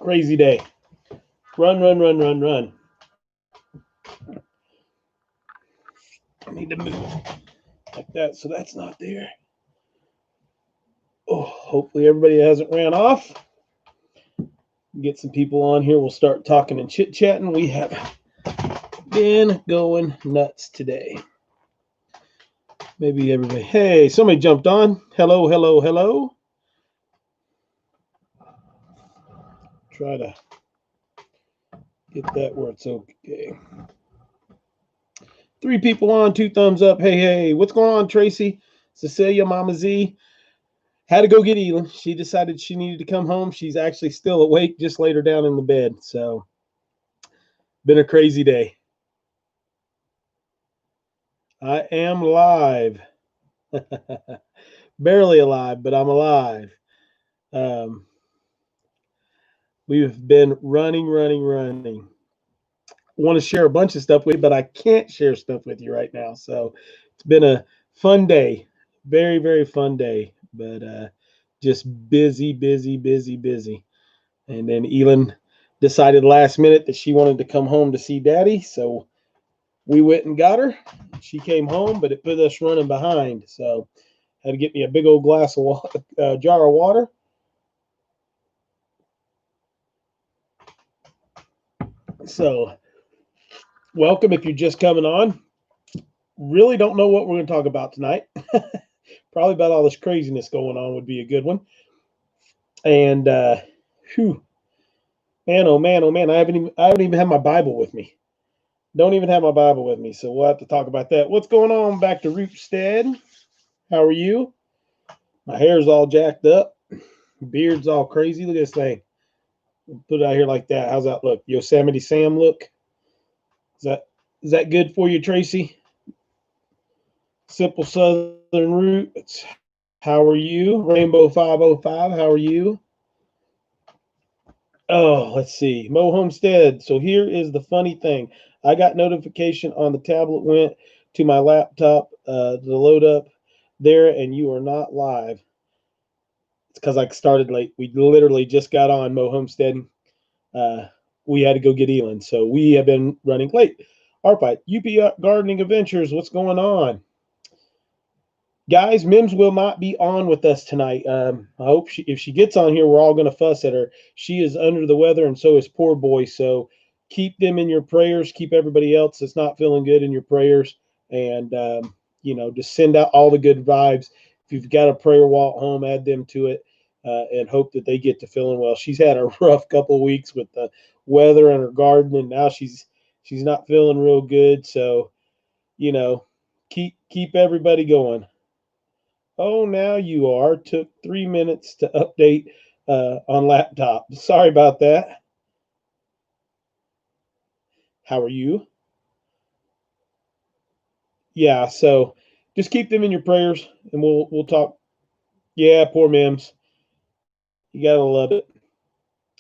Crazy day. Run, run, run, run, run. I need to move like that so that's not there. Oh, hopefully everybody hasn't ran off. Get some people on here. We'll start talking and chit-chatting. We have been going nuts today. Maybe everybody. Hey, somebody jumped on. Hello, hello, hello. Try to get that where it's okay. 3 people on, 2 thumbs up. Hey, hey, what's going on, Tracy? Cecilia, Mama Z. Had to go get ELYN. She decided she needed to come home. She's actually still awake, just laid her down in the bed. So, been a crazy day. I am live. Barely alive, but I'm alive. We've been running. Want to share a bunch of stuff with you, but I can't share stuff with you right now. So it's been a fun day. Very, very fun day. But just busy. And then ELYN decided last minute that she wanted to come home to see Daddy. So we went and got her. She came home, but it put us running behind. So had to get me a big old glass of water, jar of water. So welcome if you're just coming on. Really don't know what we're going to talk about tonight. Probably about all this craziness going on would be a good one. And man, oh man, I haven't even had my Bible with me. Don't even have my Bible with me, so we'll have to talk about that. What's going on back to Rootstead? How are you? My hair's all jacked up. Beard's all crazy. Look at this thing. Put it out here like that. How's that look? Yosemite Sam look? Is that good for you, Tracy? Simple Southern Roots. How are you? Rainbow 505. How are you? Oh, let's see. Mo Homestead. So here is the funny thing. I got notification on the tablet, went to my laptop to load up there, and you are not live. It's because I started late. We literally just got on Mo Homestead. We had to go get ELYN, so we have been running late. Arpite, UP Gardening Adventures, what's going on? Guys, Mims will not be on with us tonight. I hope if she gets on here, we're all going to fuss at her. She is under the weather, and so is poor boy. So keep them in your prayers. Keep everybody else that's not feeling good in your prayers. And, just send out all the good vibes. If you've got a prayer wall at home, add them to it and hope that they get to feeling well. She's had a rough couple of weeks with the weather and her garden, and now she's not feeling real good. So, keep everybody going. Oh, now you are. Took 3 minutes to update on laptop. Sorry about that. How are you? Yeah, so just keep them in your prayers, and we'll talk. Yeah, poor Mims. You gotta love it.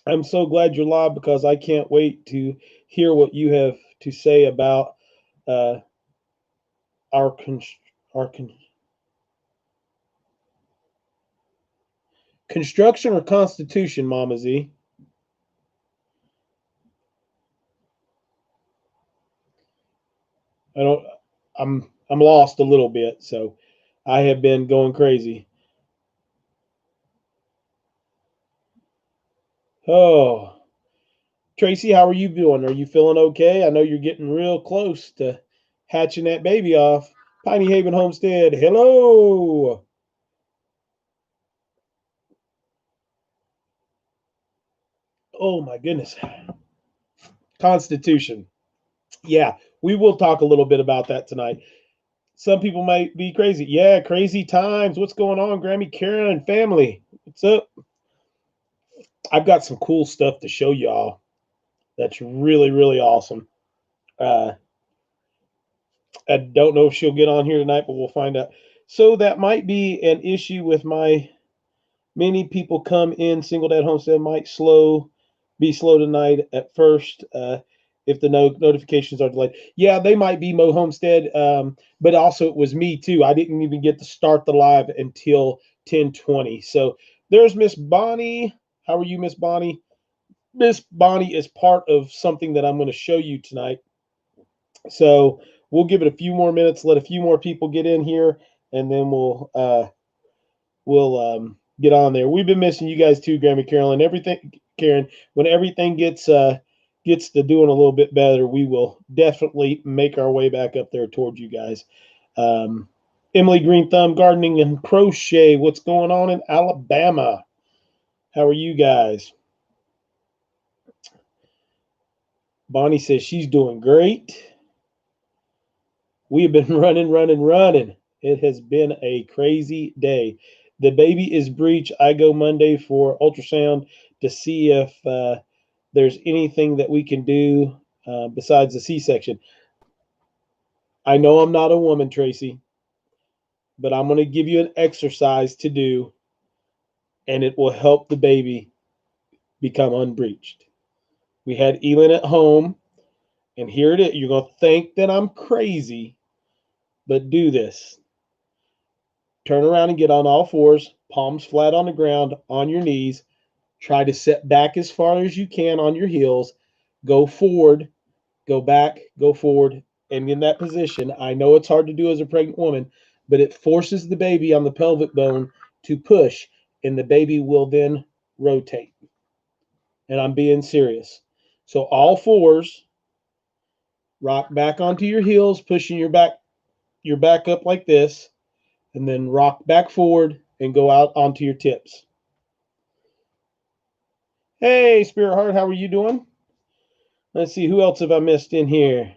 I'm so glad you're live because I can't wait to hear what you have to say about uh, our construction or constitution, Mama Z. I don't. I'm lost a little bit, so I have been going crazy. Oh, Tracy, how are you doing? Are you feeling okay? I know you're getting real close to hatching that baby off. Piney Haven Homestead, hello. Oh my goodness. Constitution. Yeah, we will talk a little bit about that tonight. Some people might be crazy. Yeah, crazy times. What's going on, Grammy, Karen, and family? What's up? I've got some cool stuff to show y'all. That's really, really awesome. Uh, I don't know if she'll get on here tonight, but we'll find out. So that might be an issue with my many people come in. Single dad homestead might be slow tonight at first if the notifications are delayed. Yeah, they might be Mo Homestead, but also it was me too. I didn't even get to start the live until 10:20. So there's Miss Bonnie. How are you, Miss Bonnie? Miss Bonnie is part of something that I'm going to show you tonight. So we'll give it a few more minutes, let a few more people get in here, and then we'll get on there. We've been missing you guys too, Grandma Carolyn. Everything, Karen. When everything gets to doing a little bit better, we will definitely make our way back up there towards you guys. Emily Green Thumb Gardening and Crochet. What's going on in Alabama? How are you guys? Bonnie says she's doing great. We have been running. It has been a crazy day. The baby is breech. I go Monday for ultrasound to see if there's anything that we can do besides the C-section. I know I'm not a woman, Tracy, but I'm going to give you an exercise to do, and it will help the baby become unbreached. We had ELYN at home, and here it is. You're going to think that I'm crazy, but do this. Turn around and get on all fours, palms flat on the ground, on your knees. Try to set back as far as you can on your heels. Go forward, go back, go forward. And in that position, I know it's hard to do as a pregnant woman, but it forces the baby on the pelvic bone to push, and the baby will then rotate. And I'm being serious. So all fours, rock back onto your heels, pushing your back up like this, and then rock back forward and go out onto your tips. Hey, Spirit Heart, how are you doing? Let's see, who else have I missed in here?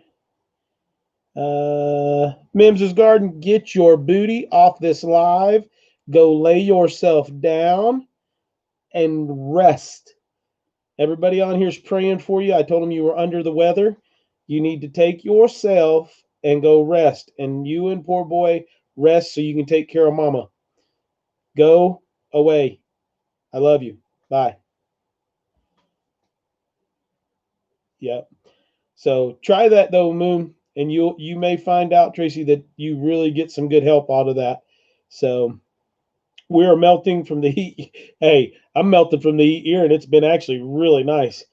Mims's Garden, get your booty off this live. Go lay yourself down and rest. Everybody on here is praying for you. I told them you were under the weather. You need to take yourself and go rest. And you and poor boy, rest so you can take care of mama. Go away. I love you. Bye. Yep. So try that though, Moon, and you may find out, Tracy, that you really get some good help out of that. So we are melting from the heat. Hey, I'm melting from the heat here, and it's been actually really nice.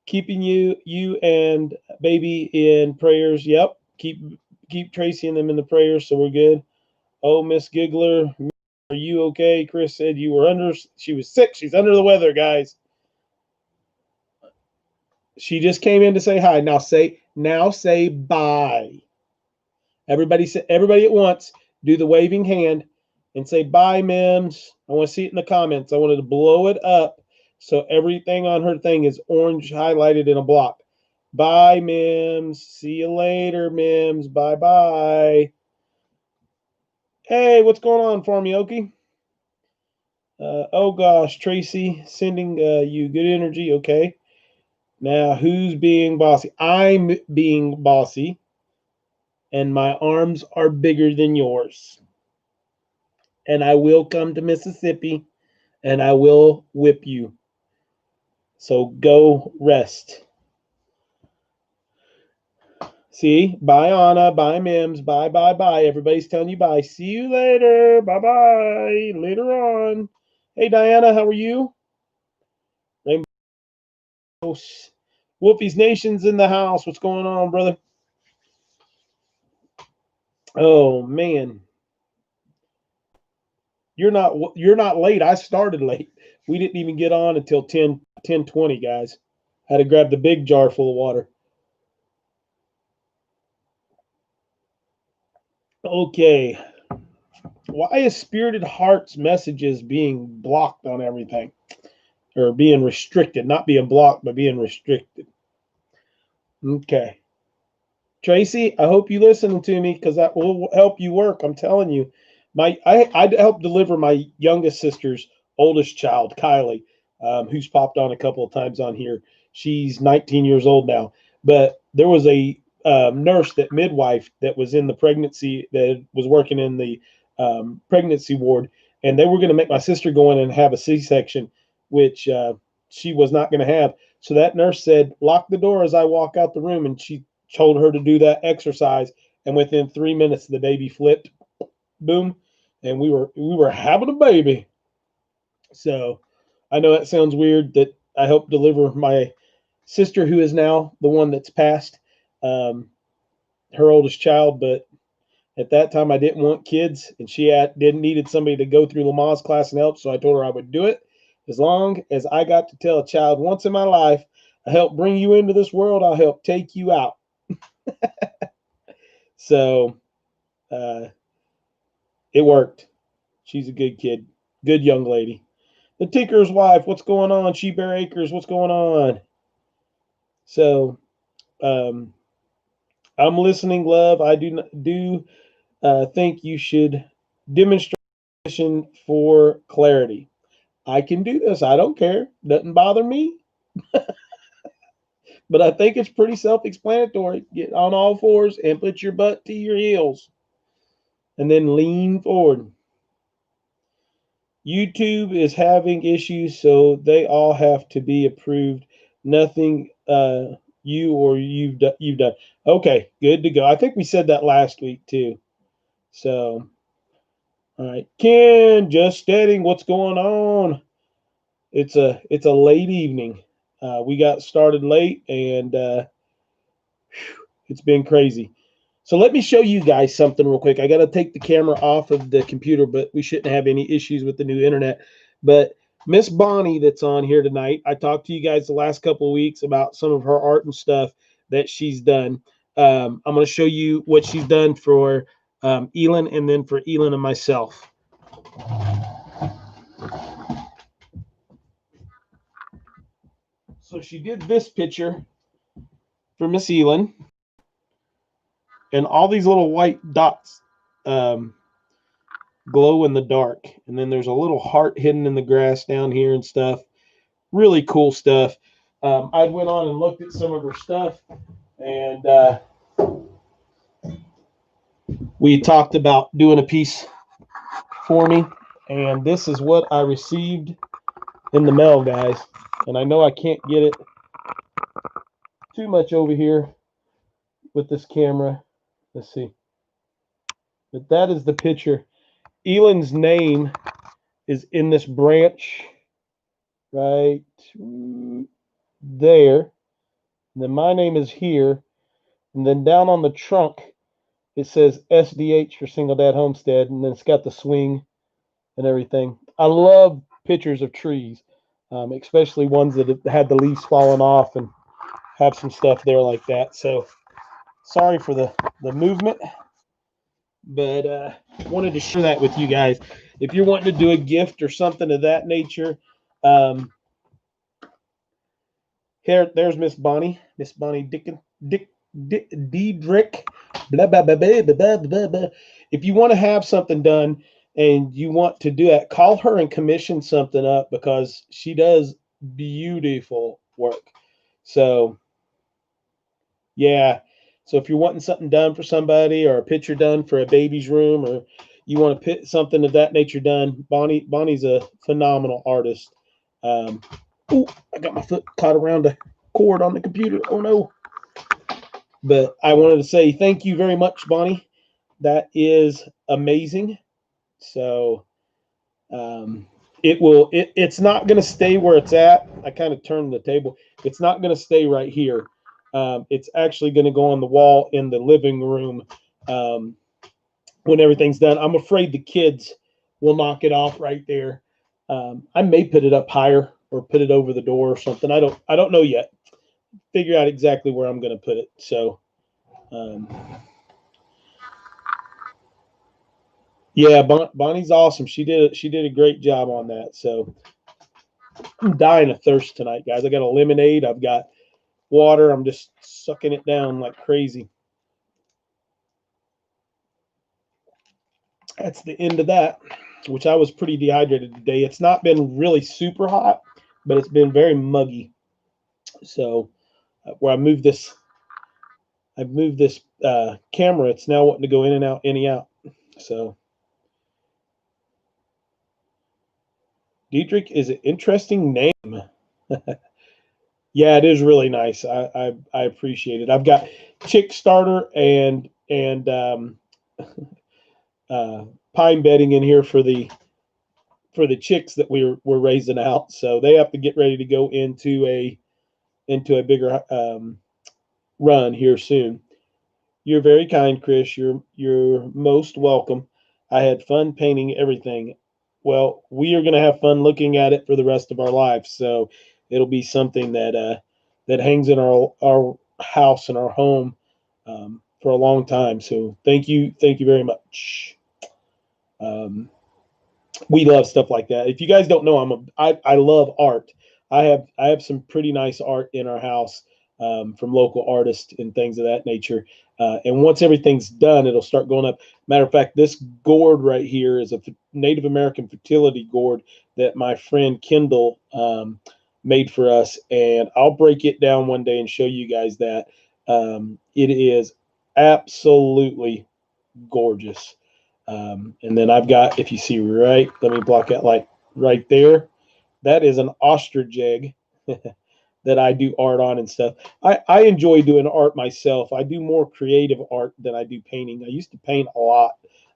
Keeping you and baby in prayers. Yep. Keep Tracy and them in the prayers, so we're good. Oh, Miss Giggler, are you okay? Chris said you were under. She was sick. She's under the weather, guys. She just came in to say hi. Now say bye. Everybody at once. Do the waving hand and say bye, Mims. I want to see it in the comments. I wanted to blow it up so everything on her thing is orange highlighted in a block. Bye, Mims. See you later, Mims. Bye bye. Hey, what's going on for me, Okie? Oh gosh, Tracy, sending you good energy. Okay. Now, who's being bossy? I'm being bossy, and my arms are bigger than yours. And I will come to Mississippi, and I will whip you. So go rest. See? Bye, Anna. Bye, Mims. Bye, bye, bye. Everybody's telling you bye. See you later. Bye, bye. Later on. Hey, Diana, how are you? Rainbow Wolfie's Nation's in the house. What's going on, brother? Oh man, you're not late. I started late. We didn't even get on until 10:20, guys. Had to grab the big jar full of water. Okay. Why is Spirited Heart's messages being blocked on everything? Or being restricted? Not being blocked, but being restricted. Okay. Tracy, I hope you listening to me because that will help you work. I'm telling you. I helped deliver my youngest sister's oldest child, Kylie, who's popped on a couple of times on here. She's 19 years old now. But there was a nurse, that midwife that was in the pregnancy, that was working in the pregnancy ward, and they were going to make my sister go in and have a C-section, which she was not going to have. So that nurse said, lock the door as I walk out the room, and she told her to do that exercise, and within 3 minutes the baby flipped, boom, and we were having a baby. So I know that sounds weird that I helped deliver my sister, who is now the one that's passed, her oldest child, but at that time I didn't want kids, and she didn't needed somebody to go through Lamaze class and help, so I told her I would do it as long as I got to tell a child once in my life, I helped bring you into this world, I'll help take you out. So it worked. She's a good kid, good young lady. The Tinker's wife, what's going on? She Bear Acres, what's going on? So um, I'm listening, love. I do think you should demonstrate for clarity. I can do this. I don't care. Doesn't bother me. But I think it's pretty self-explanatory. Get on all fours and put your butt to your heels, and then lean forward. YouTube is having issues, so they all have to be approved. Nothing you've done. Okay, good to go. I think we said that last week too. So, all right, Ken, just stating what's going on. It's a late evening. We got started late, and it's been crazy. So let me show you guys something real quick. I got to take the camera off of the computer, but we shouldn't have any issues with the new internet. But Miss Bonnie that's on here tonight, I talked to you guys the last couple of weeks about some of her art and stuff that she's done. I'm going to show you what she's done for ELYN, and then for ELYN and myself. So she did this picture for Miss ELYN, and all these little white dots glow in the dark, and then there's a little heart hidden in the grass down here and stuff. Really cool stuff. I went on and looked at some of her stuff, and we talked about doing a piece for me, and this is what I received in the mail, guys. And I know I can't get it too much over here with this camera. Let's see. But that is the picture. ELYN's name is in this branch right there. And then my name is here. And then down on the trunk, it says SDH for Single Dad Homestead. And then it's got the swing and everything. I love pictures of trees, especially ones that have had the leaves falling off and have some stuff there like that. So sorry for the movement, but wanted to share that with you guys. If you're wanting to do a gift or something of that nature, there's Miss Bonnie Diedrich. Blah, blah, blah, blah, blah, blah, blah. If you want to have something done and you want to do that, call her and commission something up, because she does beautiful work. So yeah. So if you're wanting something done for somebody, or a picture done for a baby's room, or you want to put something of that nature done, Bonnie's a phenomenal artist. Oh, I got my foot caught around a cord on the computer. Oh no. But I wanted to say thank you very much, Bonnie. That is amazing. So it's not going to stay where it's at. I kind of turned the table. It's not going to stay right here. It's actually going to go on the wall in the living room when everything's done. I'm afraid the kids will knock it off right there. I may put it up higher or put it over the door or something. I don't know yet. Figure out exactly where I'm going to put it. So yeah, Bonnie's awesome. She did a great job on that. So I'm dying of thirst tonight, guys. I got a lemonade. I've got water. I'm just sucking it down like crazy. That's the end of that, which I was pretty dehydrated today. It's not been really super hot, but it's been very muggy. So where I've moved this camera, it's now wanting to go in and out, in and out. So Dietrich is an interesting name. Yeah, it is really nice. I appreciate it. I've got Kickstarter and pine bedding in here for the for the chicks that we're raising out. So they have to get ready to go into a bigger run here soon. You're very kind, Chris. You're most welcome. I had fun painting everything. Well, we are going to have fun looking at it for the rest of our lives. So it'll be something that hangs in our house and our home for a long time. So thank you very much. Um, we love stuff like that. If you guys don't know, I love art. I have some pretty nice art in our house from local artists and things of that nature. And once everything's done, it'll start going up. Matter of fact, this gourd right here is a Native American fertility gourd that my friend Kendall made for us, and I'll break it down one day and show you guys that. It is absolutely gorgeous. And then I've got, if you see right, let me block that light right there. That is an ostrich egg that I do art on and stuff. I enjoy doing art myself. I do more creative art than I do painting. I used to paint a lot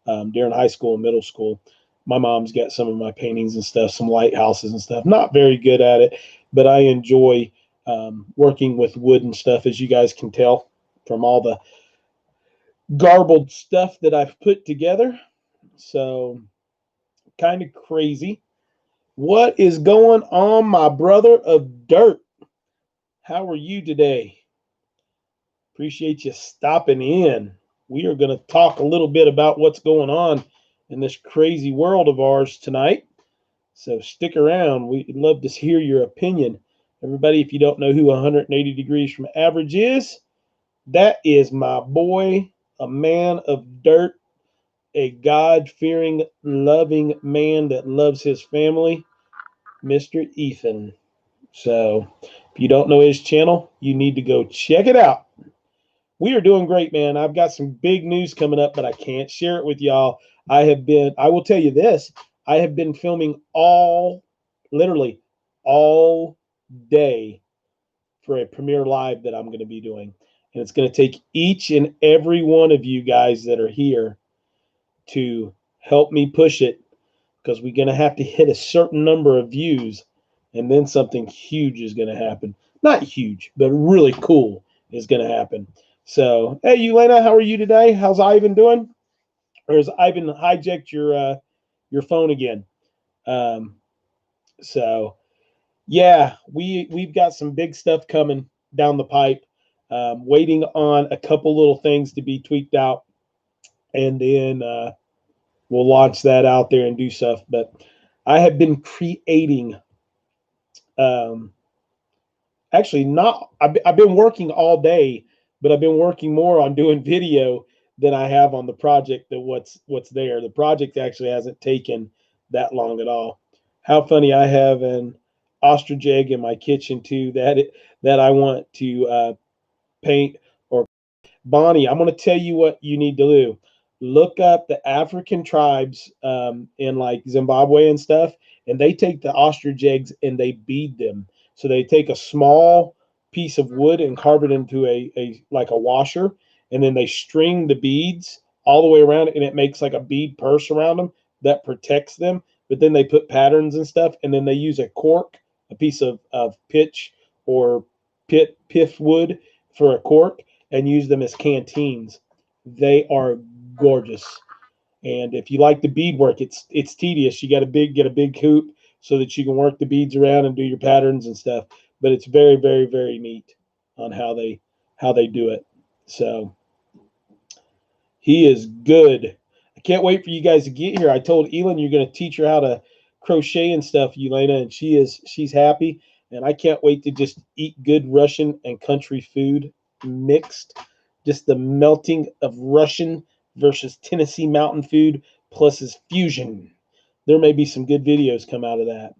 during high school and middle school. My mom's got some of my paintings and stuff, some lighthouses and stuff. Not very good at it, but I enjoy working with wood and stuff, as you guys can tell from all the garbled stuff that I've put together. So kind of crazy. What is going on, my brother of dirt? How are you today? Appreciate you stopping in. We are going to talk a little bit about what's going on in this crazy world of ours tonight. So stick around. We'd love to hear your opinion. Everybody, if you don't know who 180 Degrees from Average is, that is my boy, a man of dirt, a God-fearing, loving man that loves his family, Mr. Ethan. So if you don't know his channel, you need to go check it out. We are doing great, man. I've got some big news coming up, but I can't share it with y'all. I will tell you this, I have been filming literally all day for a premiere live that I'm going to be doing. And it's going to take each and every one of you guys that are here to help me push it, because we're going to have to hit a certain number of views, and then something huge is going to happen. Not huge, but really cool is going to happen. So, hey, ELYN, how are you today? How's Ivan doing? Or has Ivan hijacked your phone again? Um, so, yeah, we've got some big stuff coming down the pipe. Waiting on a couple little things to be tweaked out, and then we'll launch that out there and do stuff. But I have been creating. Um, Actually, not. I've been working all day, but I've been working more on doing video than I have on the project. That what's there. The project actually hasn't taken that long at all. How funny! I have an ostrich egg in my kitchen too. That I want to paint. Or Bonnie, I'm going to tell you what you need to do. Look up the African tribes in like Zimbabwe and stuff, and they take the ostrich eggs and they bead them. So they take a small piece of wood and carve it into a like a washer, and then they string the beads all the way around it, and it makes like a bead purse around them that protects them. But then they put patterns and stuff, and then they use a cork, a piece of pitch or pith wood for a cork, and use them as canteens. They are gorgeous. And if you like the beadwork, it's tedious. You got to get a big hoop so that you can work the beads around and do your patterns and stuff. But it's very, very, very neat on how they do it. So he is good. I can't wait for you guys to get here. I told ELYN you're going to teach her how to crochet and stuff, ELYN, and she's happy. And I can't wait to just eat good Russian and country food mixed. Just the melting of Russian versus Tennessee mountain food plus his fusion. There may be some good videos come out of that.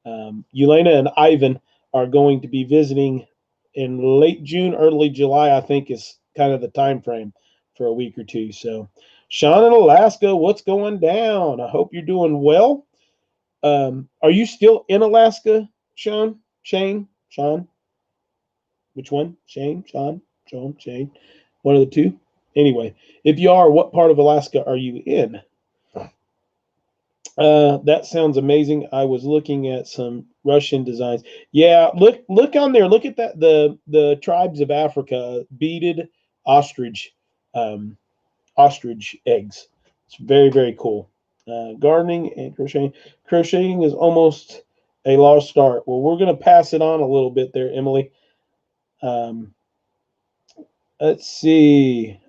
ELYN and Ivan are going to be visiting in late June, early July, I think is kind of the time frame for a week or two. So, Sean in Alaska, what's going down? I hope you're doing well. Are you still in Alaska, Sean? Sean? Which one? Shane? Sean? Shane? One of the two? Anyway, if you are, what part of Alaska are you in? That sounds amazing. I was looking at some Russian designs. Yeah, look on there. Look at that. The tribes of Africa, beaded ostrich, um, ostrich eggs. It's very, very cool. Gardening and crocheting. Crocheting is almost a lost start. Well, we're going to pass it on a little bit there, Emily. Um, let's see.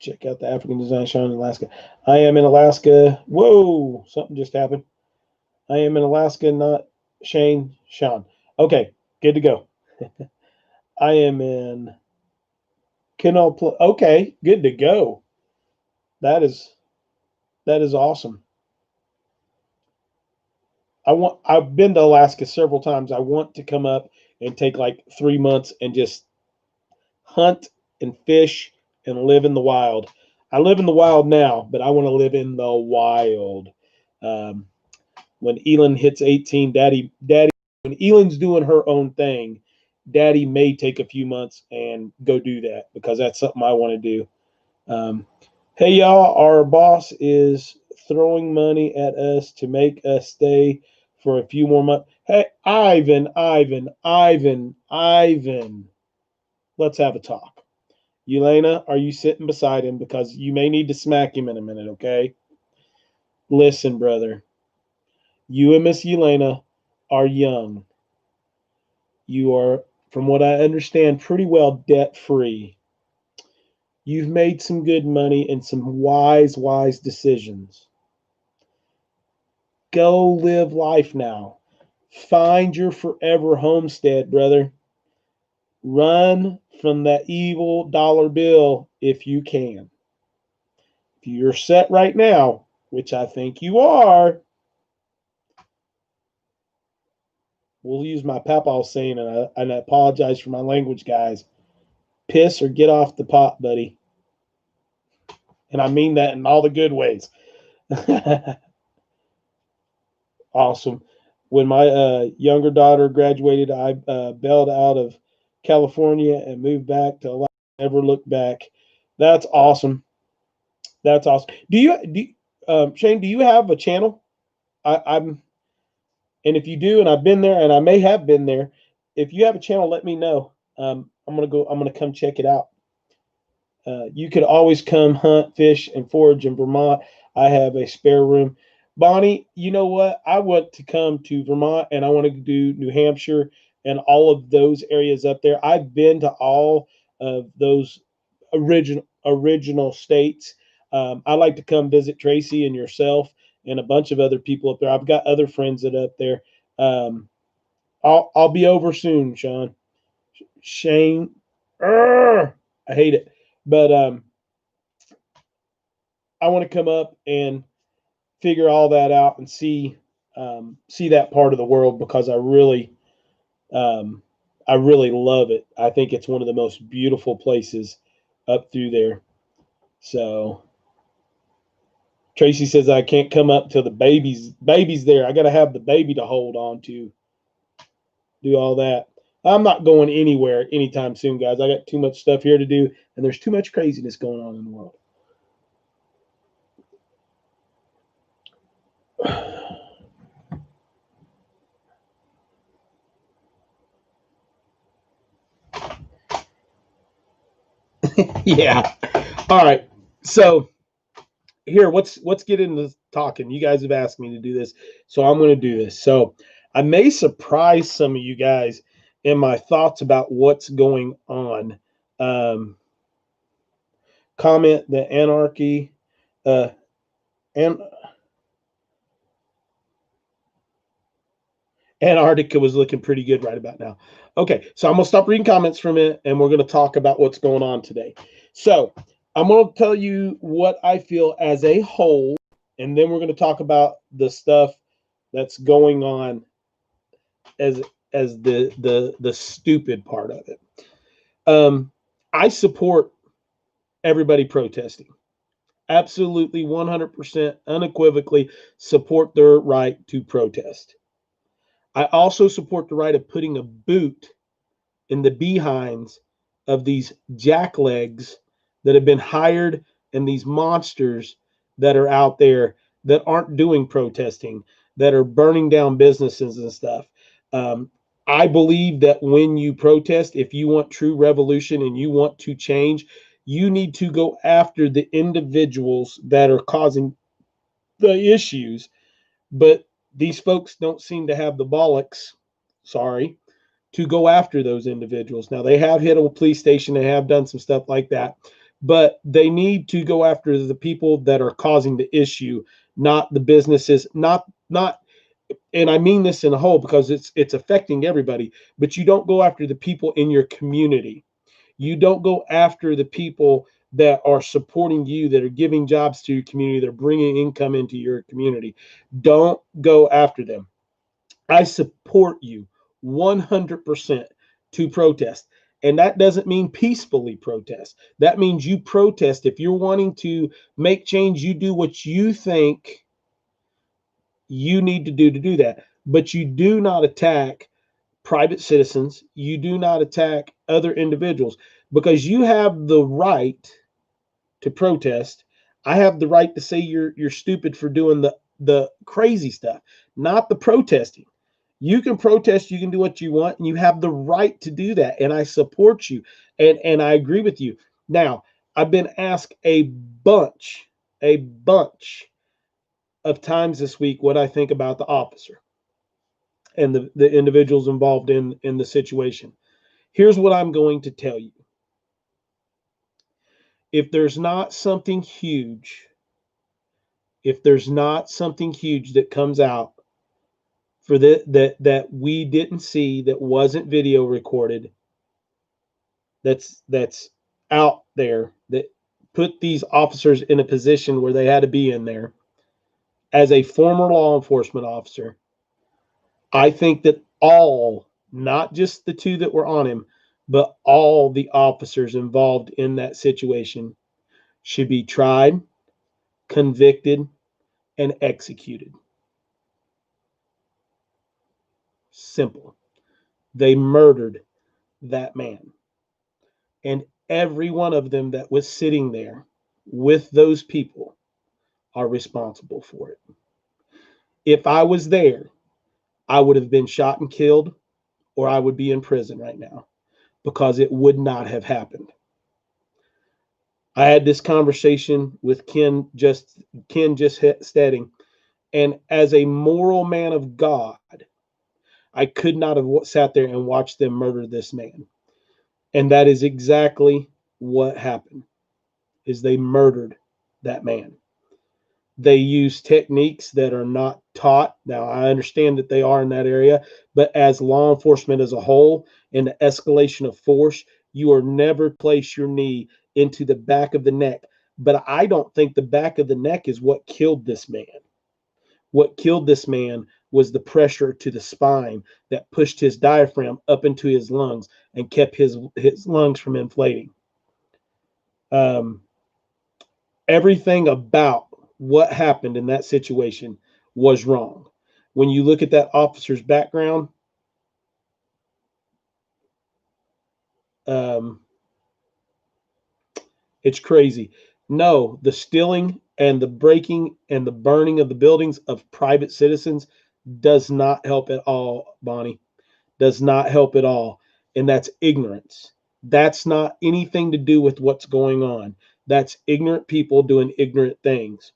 Check out the African design shown in Alaska. I am in Alaska. Whoa, something just happened. I am in Alaska, not Sean. Okay, good to go. I am in Okay, good to go. That is awesome. I've been to Alaska several times. I want to come up and take like 3 months and just hunt and fish and live in the wild. I live in the wild now, but I want to live in the wild. Um, when ELYN hits 18, daddy, when ELYN's doing her own thing, daddy may take a few months and go do that because that's something I want to do. Hey, y'all, our boss is throwing money at us to make us stay for a few more months. Hey, Ivan, let's have a talk. Elena, are you sitting beside him? Because you may need to smack him in a minute, okay? Listen, brother, you and Miss Elena are young. You are, from what I understand, pretty well debt free. You've made some good money and some wise decisions. Go live life now. Find your forever homestead, brother. Run from that evil dollar bill if you can. If you're set right now, which I think you are, we'll use my papaw saying, and I apologize for my language, guys. Piss or get off the pot, buddy. And I mean that in all the good ways. Awesome. When my younger daughter graduated, I bailed out of California and moved back to Alaska. Never looked back. That's awesome. That's awesome. Shane? Do you have a channel? I'm, and if you do, and I've been there, and I may have been there. If you have a channel, let me know. I'm gonna go. I'm gonna come check it out. You could always come hunt, fish, and forage in Vermont. I have a spare room. Bonnie, you know what? I want to come to Vermont and I want to do New Hampshire and all of those areas up there. I've been to all of those original states. I like to come visit Tracy and yourself and a bunch of other people up there. I've got other friends that are up there. Um, I'll be over soon, Sean. Shane, I hate it, but I want to come up and figure all that out and see that part of the world because um, I really love it. I think it's one of the most beautiful places up through there. So Tracy says I can't come up till the baby's there. I got to have the baby to hold on to do all that. I'm not going anywhere anytime soon, guys. I got too much stuff here to do, and there's too much craziness going on in the world. Yeah. All right. So here, let's get into talking. You guys have asked me to do this, so I'm going to do this. So I may surprise some of you guys in my thoughts about what's going on. Um, Comment the anarchy, and Antarctica was looking pretty good right about now. Okay, so I'm gonna stop reading comments for a minute, and we're gonna talk about what's going on today. So I'm gonna tell you what I feel as a whole, and then we're gonna talk about the stuff that's going on as the stupid part of it. I support everybody protesting. Absolutely 100% unequivocally support their right to protest. I also support the right of putting a boot in the behinds of these jacklegs that have been hired and these monsters that are out there that aren't doing protesting, that are burning down businesses and stuff. Um, I believe that when you protest, if you want true revolution and you want to change, you need to go after the individuals that are causing the issues. But these folks don't seem to have the bollocks, sorry, to go after those individuals. Now, they have hit a police station, they have done some stuff like that, but they need to go after the people that are causing the issue, not the businesses, not and I mean this in a whole because it's affecting everybody, but you don't go after the people in your community. You don't go after the people that are supporting you, that are giving jobs to your community, that are bringing income into your community. Don't go after them. I support you 100% to protest. And that doesn't mean peacefully protest. That means you protest. If you're wanting to make change, you do what you think you need to do that. But you do not attack private citizens. You do not attack other individuals because you have the right to protest. I have the right to say you're stupid for doing the crazy stuff, not the protesting. You can protest, you can do what you want, and you have the right to do that. And I support you, and I agree with you. Now, I've been asked a bunch of times this week what I think about the officer and the individuals involved in the situation. Here's what I'm going to tell you. If there's not something huge, if there's not something huge that comes out for that we didn't see, that wasn't video recorded, that's out there, that put these officers in a position where they had to be in there, as a former law enforcement officer, I think that all, not just the two that were on him, but all the officers involved in that situation should be tried, convicted, and executed. Simple. They murdered that man. And every one of them that was sitting there with those people are responsible for it. If I was there, I would have been shot and killed, or I would be in prison right now because it would not have happened. I had this conversation with Ken just stating, and as a moral man of God, I could not have sat there and watched them murder this man. And that is exactly what happened, is they murdered that man. They use techniques that are not taught. Now, I understand that they are in that area, but as law enforcement as a whole, in the escalation of force, you are never place your knee into the back of the neck. But I don't think the back of the neck is what killed this man. What killed this man was the pressure to the spine that pushed his diaphragm up into his lungs and kept his lungs from inflating. Um, Everything about what happened in that situation was wrong. When you look at that officer's background, um, it's crazy. No, the stealing and the breaking and the burning of the buildings of private citizens does not help at all, Bonnie. Does not help at all. And that's ignorance. That's not anything to do with what's going on. That's ignorant people doing ignorant things.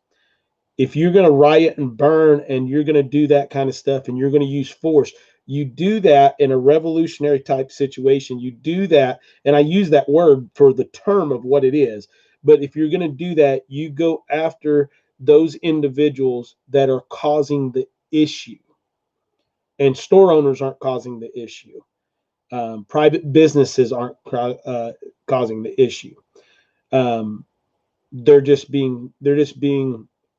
If you're going to riot and burn and you're going to do that kind of stuff and you're going to use force, you do that in a revolutionary type situation. You do that, and I use that word for the term of what it is. But if you're going to do that, you go after those individuals that are causing the issue. And store owners aren't causing the issue. Private businesses aren't causing the issue. Um, they're just being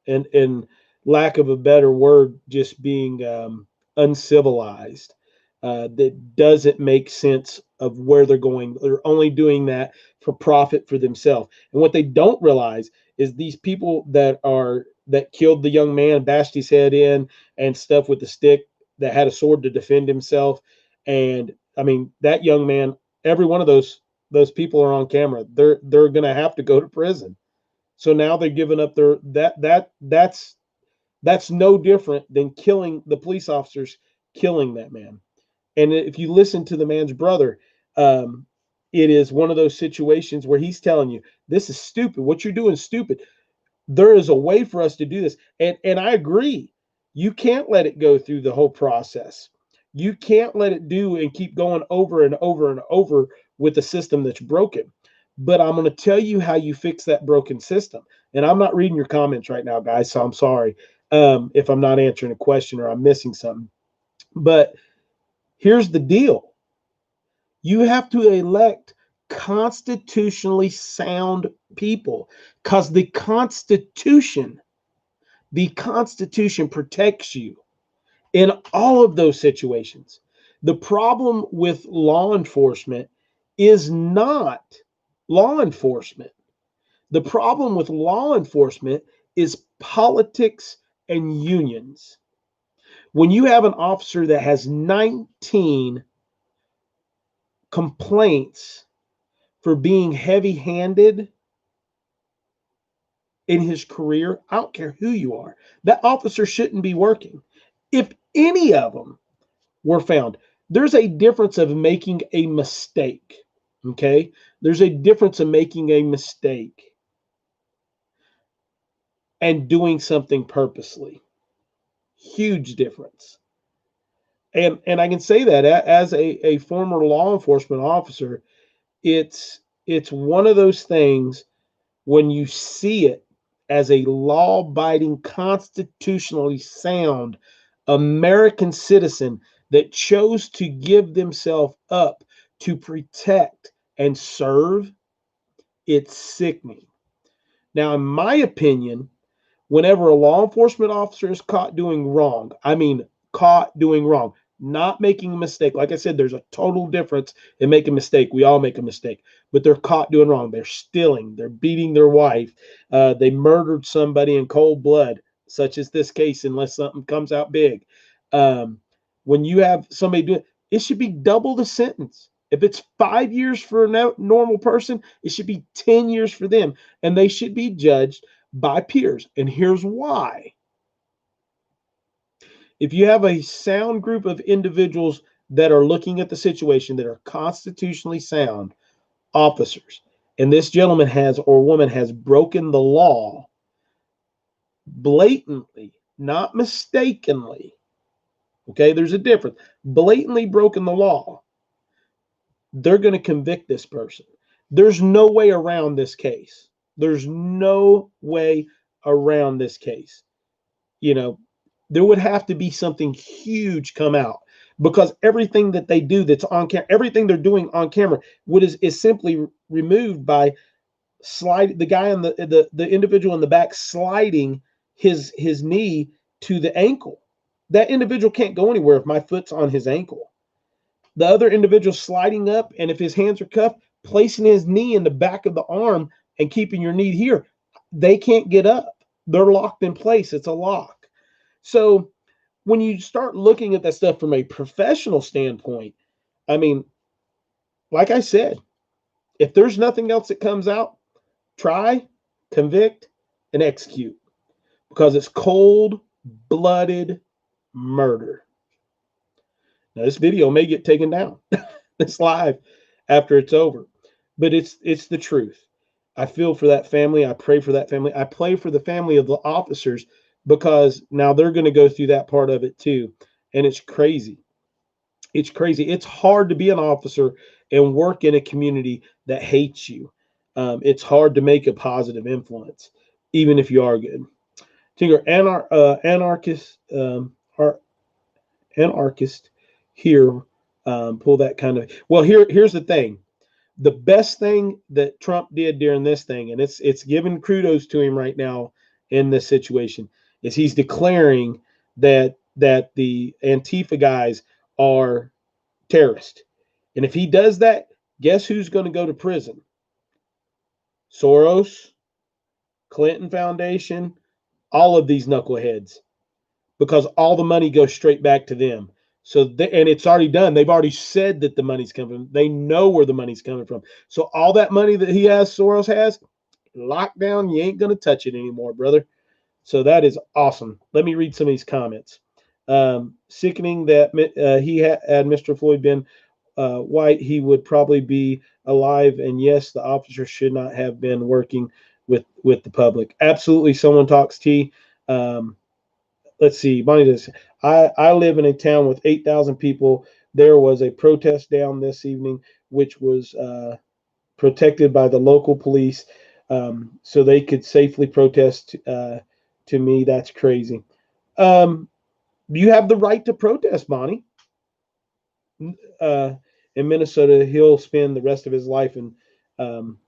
and lack of a better word, just being uncivilized. That doesn't make sense of where they're going. They're only doing that for profit for themselves. And what they don't realize is these people that killed the young man, bashed his head in and stuff with the stick, that had a sword to defend himself. And I mean, that young man, every one of those people are on camera. They're going to have to go to prison. So now they're giving up that's That's no different than killing the police officers, killing that man. And if you listen to the man's brother, um, it is one of those situations where he's telling you, this is stupid. What you're doing is stupid. There is a way for us to do this. And I agree. You can't let it go through the whole process. You can't let it do and keep going over and over and over with a system that's broken. But I'm going to tell you how you fix that broken system. And I'm not reading your comments right now, guys, so I'm sorry if I'm not answering a question or I'm missing something. But here's the deal: you have to elect constitutionally sound people, because the Constitution protects you in all of those situations. The problem with law enforcement is not law enforcement. The problem with law enforcement is politics and unions. When you have an officer that has 19 complaints for being heavy handed in his career, I don't care who you are, that officer shouldn't be working. If any of them were found, there's a difference of making a mistake. Okay. There's a difference of making a mistake and doing something purposely. Huge difference. And I can say that as a former law enforcement officer, it's one of those things when you see it as a law-abiding, constitutionally sound American citizen that chose to give themselves up to protect and serve, it's sickening. Now, in my opinion, whenever a law enforcement officer is caught doing wrong, I mean, caught doing wrong, not making a mistake. Like I said, there's a total difference in making a mistake. We all make a mistake, but they're caught doing wrong. They're stealing, they're beating their wife, they murdered somebody in cold blood, such as this case, unless something comes out big. When you have somebody do it, it should be double the sentence. If it's 5 years for a normal person, it should be 10 years for them, and they should be judged by peers. And here's why. If you have a sound group of individuals that are looking at the situation, that are constitutionally sound officers, and this gentleman has or woman has broken the law blatantly, not mistakenly, okay, there's a difference, blatantly broken the law, they're going to convict this person. There's no way around this case. There's no way around this case. You know, there would have to be something huge come out, because everything that they do that's on camera, everything they're doing on camera is simply removed by the guy on the individual in the back sliding his knee to the ankle. That individual can't go anywhere if my foot's on his ankle. The other individual sliding up, and if his hands are cuffed, placing his knee in the back of the arm and keeping your knee here. They can't get up. They're locked in place. It's a lock. So when you start looking at that stuff from a professional standpoint, I mean, like I said, if there's nothing else that comes out, try, convict, and execute, because it's cold-blooded murder. Now, this video may get taken down. It's live after it's over, but it's the truth. I feel for that family. I pray for that family. I pray for the family of the officers, because now they're going to go through that part of it too. And it's crazy. It's crazy. It's hard to be an officer and work in a community that hates you. It's hard to make a positive influence, even if you are good. Tinker, anarchist here, pull that kind of. Well, here's the thing. The best thing that Trump did during this thing, and it's giving kudos to him right now in this situation, is he's declaring that the Antifa guys are terrorists. And if he does that, guess who's going to go to prison? Soros, Clinton Foundation, all of these knuckleheads, because all the money goes straight back to them. So and it's already done. They've already said that the money's coming from. They know where the money's coming from. So all that money that he has, Soros has, locked down. You ain't going to touch it anymore, brother. So that is awesome. Let me read some of these comments. Sickening that had Mr. Floyd been white, he would probably be alive. And yes, the officer should not have been working with the public. Absolutely. Someone talks T. Let's see. Bonnie does. I live in a town with 8,000 people. There was a protest down this evening, which was protected by the local police, so they could safely protest. To me, that's crazy. Um, you have the right to protest, Bonnie. Uh, in Minnesota, he'll spend the rest of his life in. Um,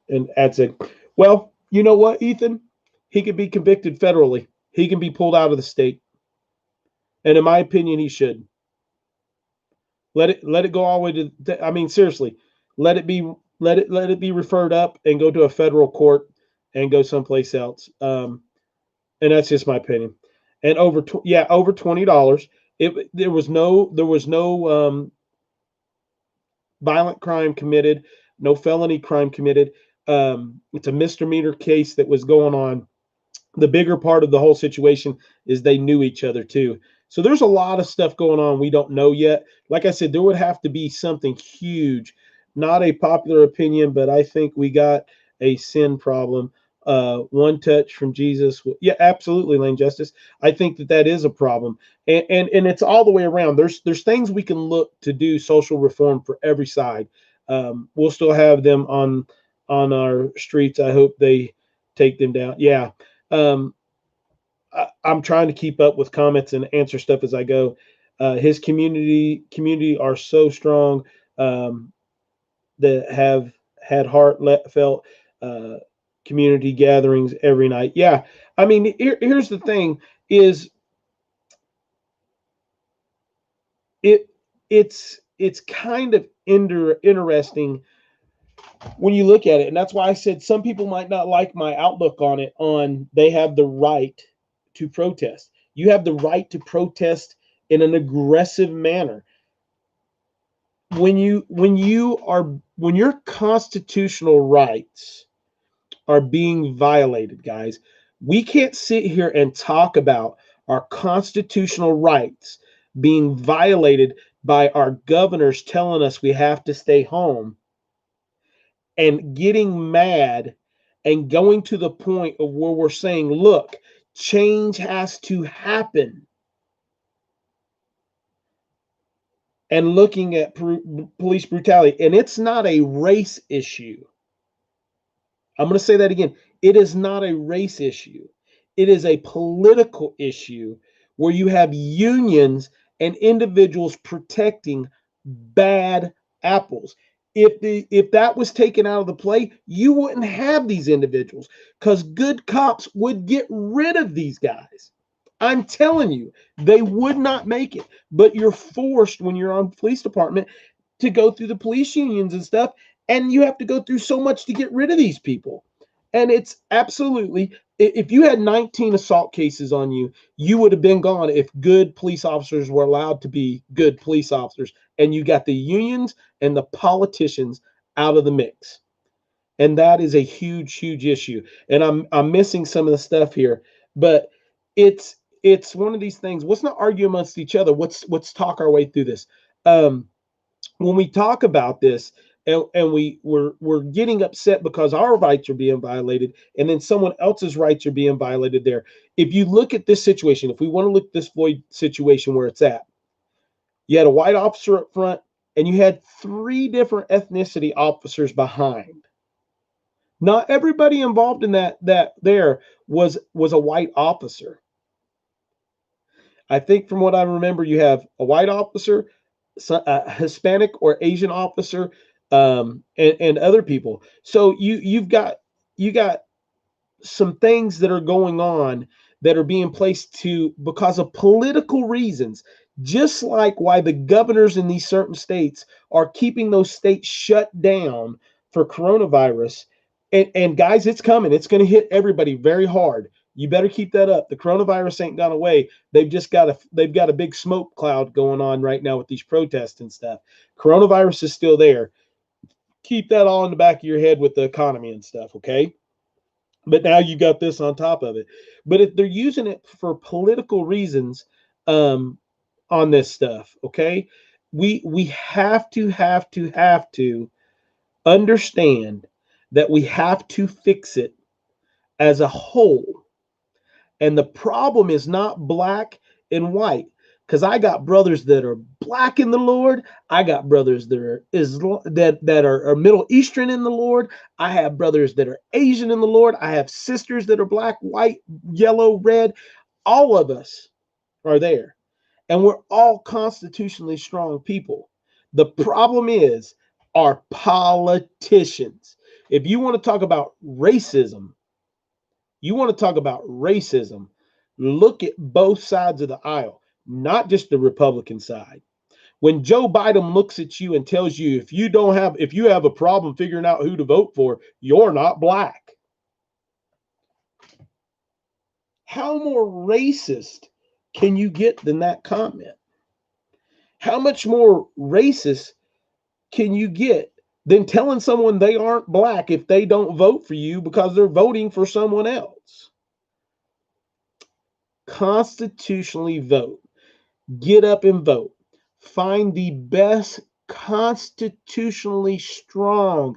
and Ed said, "Well, you know what, Ethan? He could be convicted federally. He can be pulled out of the state, and in my opinion, he should let it go all the way to. I mean, seriously, let it be let it be referred up and go to a federal court and go someplace else. And that's just my opinion. And over $20. There was no violent crime committed, no felony crime committed. It's a misdemeanor case that was going on. The bigger part of the whole situation is they knew each other too. So there's a lot of stuff going on we don't know yet. Like I said, there would have to be something huge, not a popular opinion, but I think we got a sin problem. One touch from Jesus. Yeah, absolutely, Lane Justice. I think that is a problem, and it's all the way around. There's things we can look to do social reform for every side. We'll still have them on our streets. I hope they take them down. Yeah. Um, I'm trying to keep up with comments and answer stuff as I go. His community are so strong, that have had heartfelt uh, community gatherings every night. Yeah, I mean, here's the thing: is it it's kind of interesting when you look at it, and that's why I said some people might not like my outlook on it. On They have the right to protest. You have the right to protest in an aggressive manner. When your constitutional rights are being violated, guys, we can't sit here and talk about our constitutional rights being violated by our governors telling us we have to stay home and getting mad and going to the point of where we're saying, look, change has to happen, and looking at police brutality. And it's not a race issue. I'm going to say that again. It is not a race issue. It is a political issue where you have unions and individuals protecting bad apples. If that was taken out of the play, you wouldn't have these individuals, because good cops would get rid of these guys. I'm telling you, they would not make it. But you're forced, when you're on police department, to go through the police unions and stuff, and you have to go through so much to get rid of these people. And it's absolutely, if you had 19 assault cases on you, you would have been gone if good police officers were allowed to be good police officers, and you got the unions and the politicians out of the mix. And that is a huge issue. And I'm missing some of the stuff here, but it's one of these things. Let's not argue amongst each other. Let's talk our way through this. When we talk about this, and we're getting upset because our rights are being violated, and then someone else's rights are being violated there. If you look at this situation, if we want to look at this Floyd situation where it's at, you had a white officer up front, and you had 3 different ethnicity officers behind. Not everybody involved in that there was a white officer. I think from what I remember, you have a white officer, a Hispanic or Asian officer, and other people. So you got some things that are going on that are being placed to because of political reasons, just like why the governors in these certain states are keeping those states shut down for coronavirus. And guys, it's coming. It's going to hit everybody very hard. You better keep that up. The coronavirus ain't gone away. They've got a big smoke cloud going on right now with these protests and stuff. Coronavirus is still there. Keep that all in the back of your head with the economy and stuff, okay? But now you got this on top of it. But if they're using it for political reasons, um, on this stuff, okay, we have to understand that we have to fix it as a whole. And the problem is not black and white. Because I got brothers that are black in the Lord. I got brothers that are that are Middle Eastern in the Lord. I have brothers that are Asian in the Lord. I have sisters that are black, white, yellow, red. All of us are there. And we're all constitutionally strong people. The problem is our politicians. If you want to talk about racism, you want to talk about racism, look at both sides of the aisle, not just the Republican side. When Joe Biden looks at you and tells you if you have a problem figuring out who to vote for, you're not black. How more racist can you get than that comment? How much more racist can you get than telling someone they aren't black if they don't vote for you because they're voting for someone else? Constitutionally vote. Get up and vote. Find the best constitutionally strong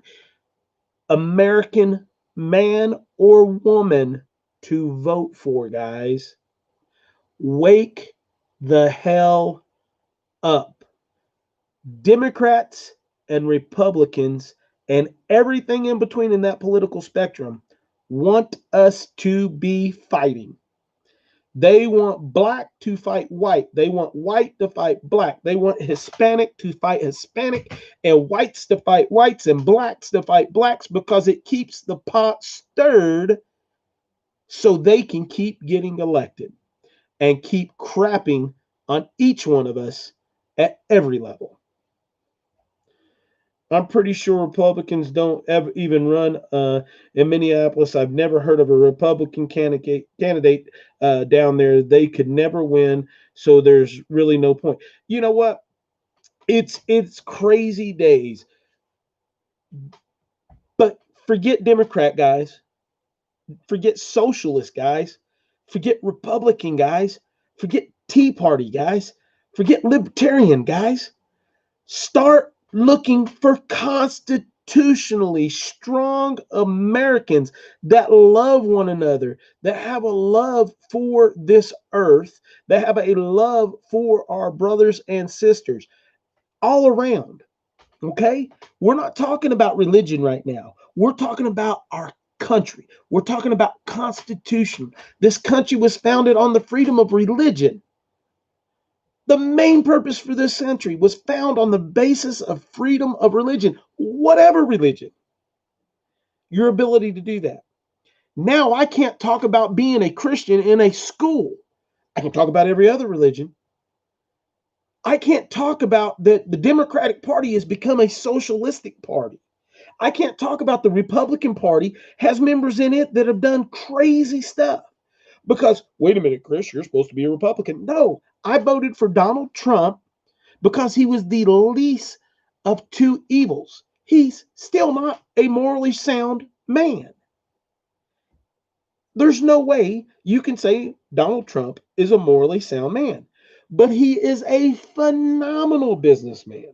American man or woman to vote for, guys. Wake the hell up. Democrats and Republicans and everything in between in that political spectrum want us to be fighting. They want black to fight white. They want white to fight black. They want Hispanic to fight Hispanic and whites to fight whites and blacks to fight blacks because it keeps the pot stirred so they can keep getting elected and keep crapping on each one of us at every level. I'm pretty sure Republicans don't ever even run in Minneapolis. I've never heard of a Republican candidate down there. They could never win, so there's really no point. You know what? It's crazy days. But forget Democrat guys, forget socialist guys, forget Republican guys, forget Tea Party guys, forget Libertarian guys. Start looking for constitutionally strong Americans that love one another, that have a love for this earth, that have a love for our brothers and sisters all around. Okay? We're not talking about religion right now. We're talking about our country. We're talking about constitution. This country was founded on the freedom of religion. The main purpose for this country was found on the basis of freedom of religion, whatever religion, your ability to do that. Now, I can't talk about being a Christian in a school. I can talk about every other religion. I can't talk about that the Democratic Party has become a socialistic party. I can't talk about the Republican Party has members in it that have done crazy stuff. Because, wait a minute, Chris, you're supposed to be a Republican. No, I voted for Donald Trump because he was the least of two evils. He's still not a morally sound man. There's no way you can say Donald Trump is a morally sound man, but he is a phenomenal businessman.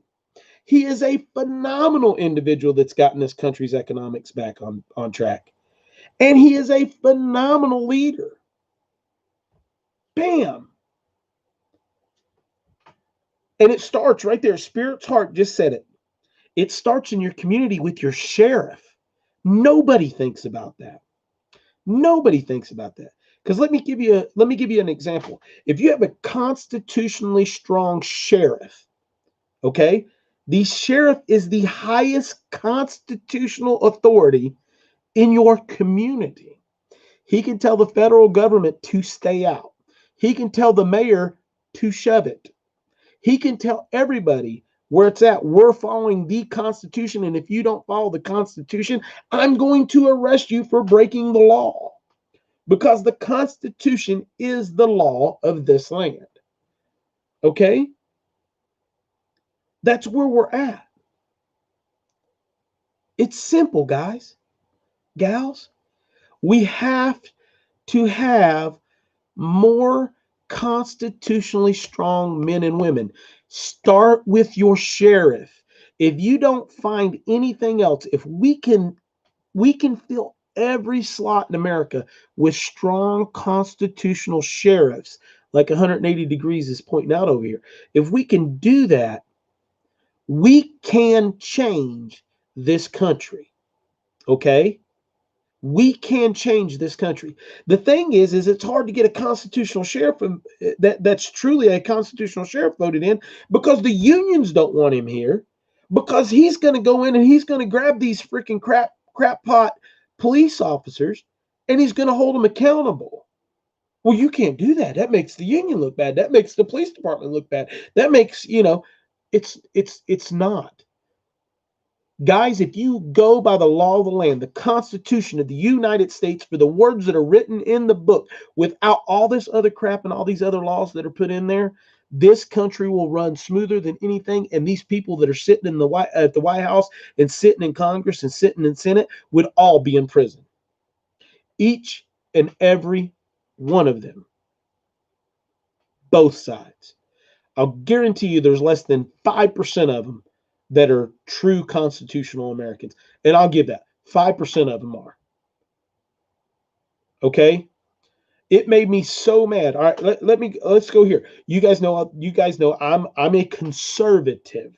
He is a phenomenal individual that's gotten this country's economics back on track. And he is a phenomenal leader. Bam. And it starts right there. Spirit's Heart just said it. It starts in your community with your sheriff. Nobody thinks about that. Nobody thinks about that. Because let me give you an example. If you have a constitutionally strong sheriff, okay, the sheriff is the highest constitutional authority in your community. He can tell the federal government to stay out. He can tell the mayor to shove it. He can tell everybody where it's at. We're following the Constitution, and if you don't follow the Constitution, I'm going to arrest you for breaking the law. Because the Constitution is the law of this land. Okay? That's where we're at. It's simple, guys, gals. We have to have more constitutionally strong men and women. Start with your sheriff. If you don't find anything else, if we can fill every slot in America with strong constitutional sheriffs, like 180 degrees is pointing out over here. If we can do that, we can change this country. Okay? We can change this country. The thing is it's hard to get a constitutional sheriff that's truly a constitutional sheriff voted in, because the unions don't want him here, because he's going to go in and he's going to grab these freaking crap pot police officers and he's going to hold them accountable. Well, you can't do that. That makes the union look bad. That makes the police department look bad. That makes, it's not. Guys, if you go by the law of the land, the Constitution of the United States, for the words that are written in the book, without all this other crap and all these other laws that are put in there, this country will run smoother than anything. And these people that are sitting in at the White House and sitting in Congress and sitting in Senate would all be in prison. Each and every one of them. Both sides. I'll guarantee you there's less than 5% of them that are true constitutional Americans. And I'll give that. 5% of them are. Okay? It made me so mad. All right, let's go here. You guys know I'm a conservative.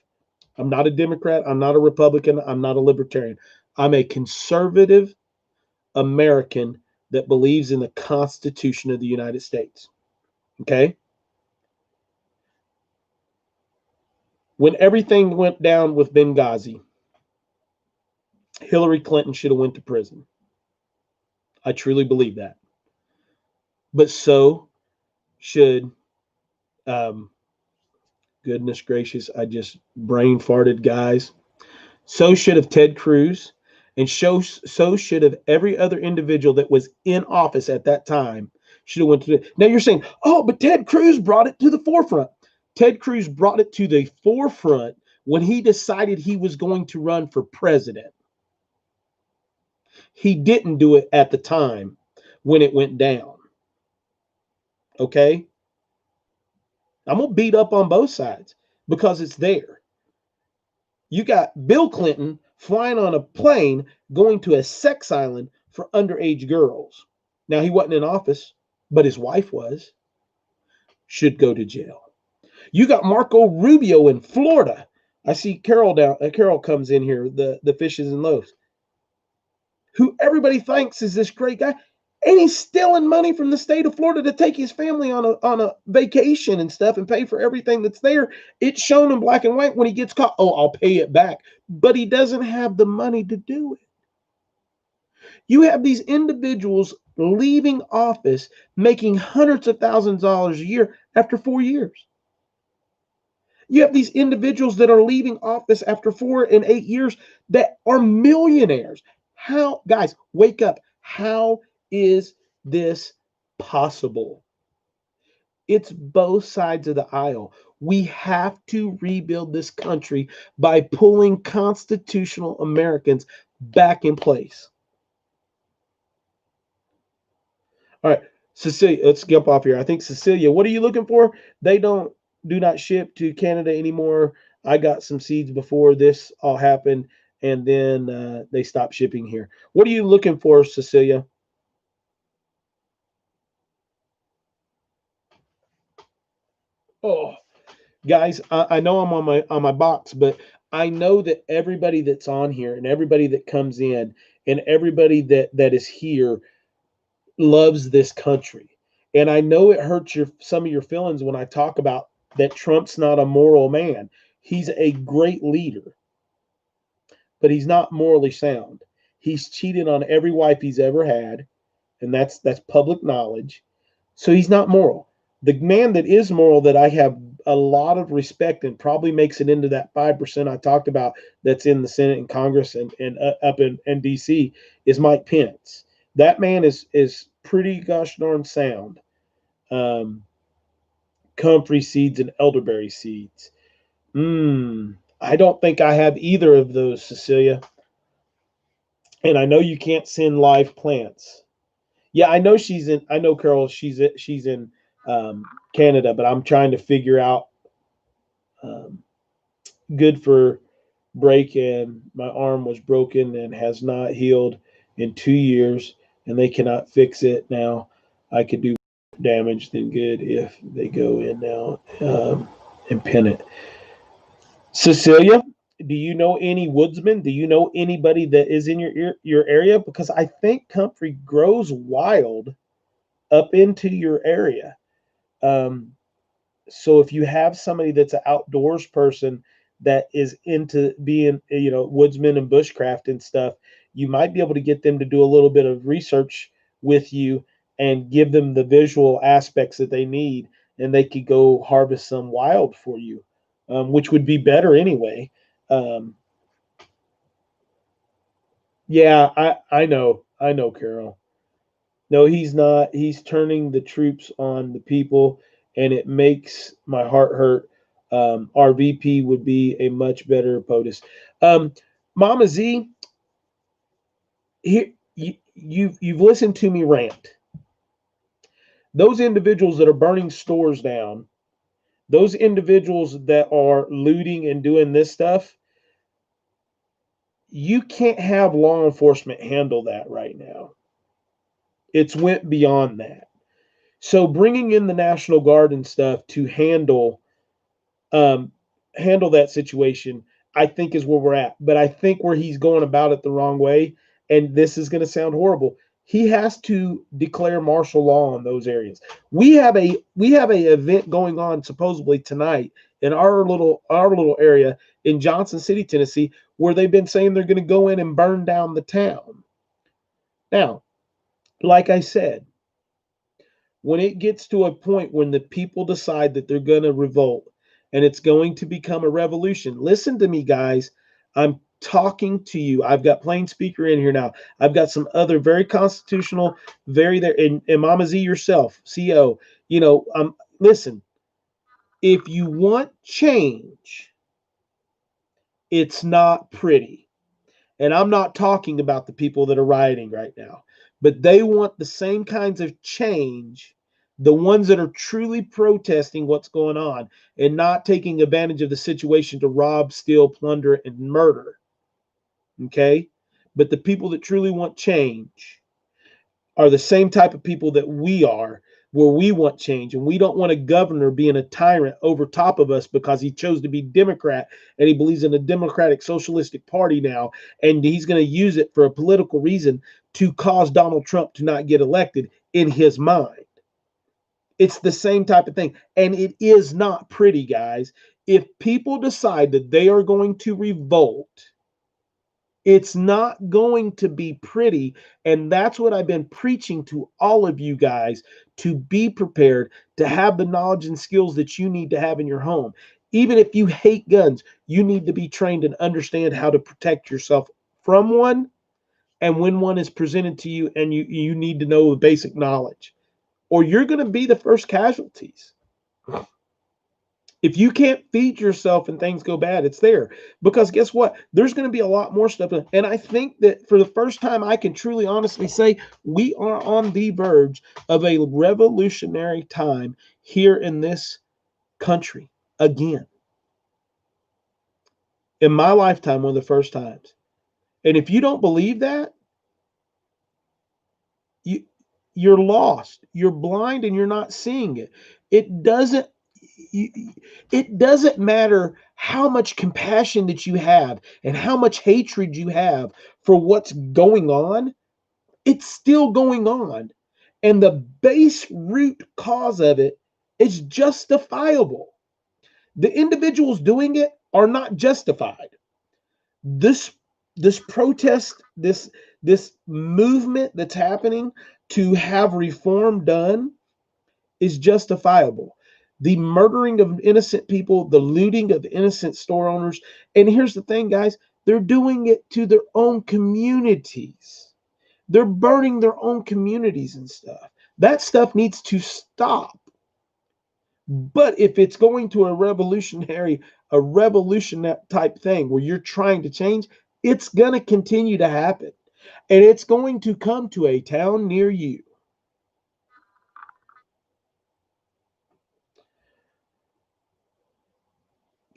I'm not a Democrat, I'm not a Republican, I'm not a libertarian. I'm a conservative American that believes in the Constitution of the United States. Okay? When everything went down with Benghazi, Hillary Clinton should have went to prison. I truly believe that. But so should, goodness gracious, I just brain farted, guys. So should have Ted Cruz, and so should have every other individual that was in office at that time. Should have went to now you're saying, oh, but Ted Cruz brought it to the forefront. Ted Cruz brought it to the forefront when he decided he was going to run for president. He didn't do it at the time when it went down. Okay? I'm going to beat up on both sides because it's there. You got Bill Clinton flying on a plane going to a sex island for underage girls. Now, he wasn't in office, but his wife was. Should go to jail. You got Marco Rubio in Florida. I see Carol comes in here, the fishes and loaves, who everybody thinks is this great guy. And he's stealing money from the state of Florida to take his family on a vacation and stuff and pay for everything that's there. It's shown in black and white when he gets caught. Oh, I'll pay it back. But he doesn't have the money to do it. You have these individuals leaving office making hundreds of thousands of dollars a year after 4 years. You have these individuals that are leaving office after 4 and 8 years that are millionaires. How, guys, wake up. How is this possible? It's both sides of the aisle. We have to rebuild this country by pulling constitutional Americans back in place. All right, Cecilia, let's jump off here. I think Cecilia, what are you looking for? They do not ship to Canada anymore. I got some seeds before this all happened, and then they stopped shipping here. What are you looking for, Cecilia? Oh, guys, I know I'm on my box, but I know that everybody that's on here and everybody that comes in and everybody that is here loves this country. And I know it hurts some of your feelings when I talk about that Trump's not a moral man. He's a great leader, but he's not morally sound. He's cheated on every wife he's ever had, and that's public knowledge. So he's not moral. The man that is moral, that I have a lot of respect and probably makes it into that 5% I talked about that's in the Senate and Congress and up in DC, is Mike Pence. That man is pretty gosh darn sound. Comfrey seeds and elderberry seeds. I don't think I have either of those, Cecilia. And I know you can't send live plants. Yeah, I know she's in. I know Carol. She's in Canada, but I'm trying to figure out. Um, Good for break, and my arm was broken and has not healed in 2 years, and they cannot fix it now. I could do damage than good if they go in now and pin it. Cecilia, do you know any woodsmen? Do you know anybody that is in your area? Because I think comfrey grows wild up into your area. Um, so if you have somebody that's an outdoors person that is into being, woodsman and bushcraft and stuff, you might be able to get them to do a little bit of research with you and give them the visual aspects that they need, and they could go harvest some wild for you, which would be better anyway. Um, yeah, I know, Carol. No, he's not. He's turning the troops on the people, and it makes my heart hurt. Our VP would be a much better POTUS. Um, Mama Z, here you've listened to me rant. Those individuals that are burning stores down, those individuals that are looting and doing this stuff, you can't have law enforcement handle that right now. It's went beyond that. So bringing in the National Guard and stuff to um, handle that situation, I think is where we're at. But I think where he's going about it the wrong way, and this is going to sound horrible. He has to declare martial law in those areas. We have a event going on supposedly tonight in our little area in Johnson City, Tennessee, where they've been saying they're going to go in and burn down the town. Now, like I said, when it gets to a point when the people decide that they're going to revolt and it's going to become a revolution, listen to me, guys. I'm talking to you. I've got plain speaker in here now. I've got some other very constitutional, very there, and Mama Z yourself, CO. Listen. If you want change, it's not pretty. And I'm not talking about the people that are rioting right now, but they want the same kinds of change, the ones that are truly protesting what's going on and not taking advantage of the situation to rob, steal, plunder, and murder. Okay? But the people that truly want change are the same type of people that we are, where we want change, and we don't want a governor being a tyrant over top of us because he chose to be Democrat and he believes in a democratic socialistic party now, and he's going to use it for a political reason to cause Donald Trump to not get elected in his mind. It's the same type of thing, and it is not pretty, guys. If people decide that they are going to revolt, it's not going to be pretty. And that's what I've been preaching to all of you guys, to be prepared, to have the knowledge and skills that you need to have in your home. Even if you hate guns, you need to be trained and understand how to protect yourself from one, and when one is presented to you, and you need to know the basic knowledge, or you're going to be the first casualties. If you can't feed yourself and things go bad, it's there. Because guess what? There's going to be a lot more stuff. And I think that for the first time, I can truly honestly say we are on the verge of a revolutionary time here in this country again. In my lifetime, one of the first times. And if you don't believe that, you you're lost. You're blind and you're not seeing it. It doesn't it doesn't matter how much compassion that you have and how much hatred you have for what's going on. It's still going on. And the base root cause of it is justifiable. The individuals doing it are not justified. This this protest, this movement that's happening to have reform done is justifiable. The murdering of innocent people, the looting of innocent store owners. And here's the thing, guys, they're doing it to their own communities. They're burning their own communities and stuff. That stuff needs to stop. But if it's going to a revolution type thing where you're trying to change, it's going to continue to happen. And it's going to come to a town near you.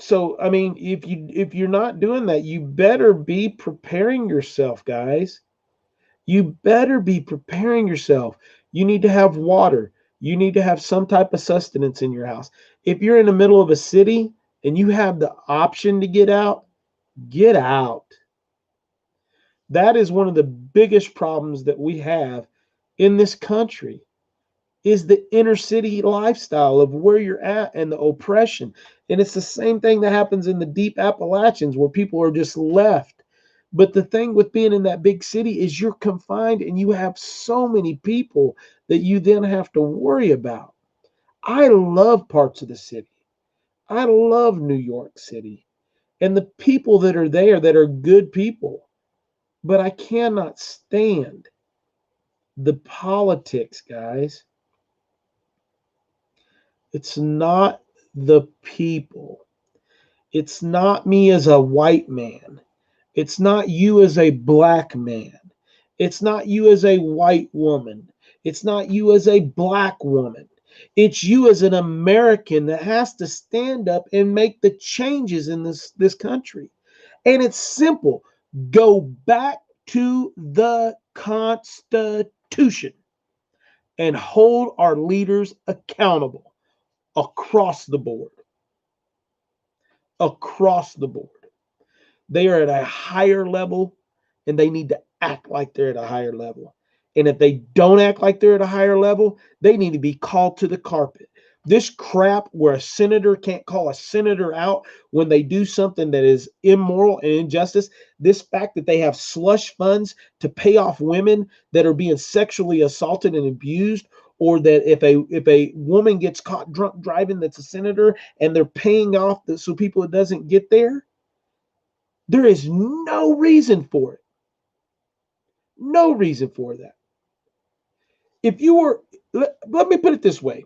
So, I mean, if you're not doing that, you better be preparing yourself, guys. You better be preparing yourself. You need to have water. You need to have some type of sustenance in your house. If you're in the middle of a city and you have the option to get out, get out. That is one of the biggest problems that we have in this country is the inner city lifestyle of where you're at and the oppression. And it's the same thing that happens in the deep Appalachians where people are just left. But the thing with being in that big city is you're confined and you have so many people that you then have to worry about. I love parts of the city. I love New York City and the people that are there that are good people. But I cannot stand the politics, guys. It's not the people. It's not me as a white man. It's not you as a black man. It's not you as a white woman. It's not you as a black woman. It's you as an American that has to stand up and make the changes in this country. And it's simple. Go back to the Constitution and hold our leaders accountable across the board. Across the board. They are at a higher level and they need to act like they're at a higher level. And if they don't act like they're at a higher level, they need to be called to the carpet. This crap where a senator can't call a senator out when they do something that is immoral and injustice, this fact that they have slush funds to pay off women that are being sexually assaulted and abused, or that if a woman gets caught drunk driving that's a senator and they're paying off so people it doesn't get there, there is no reason for it. No reason for that. If you were, let me put it this way.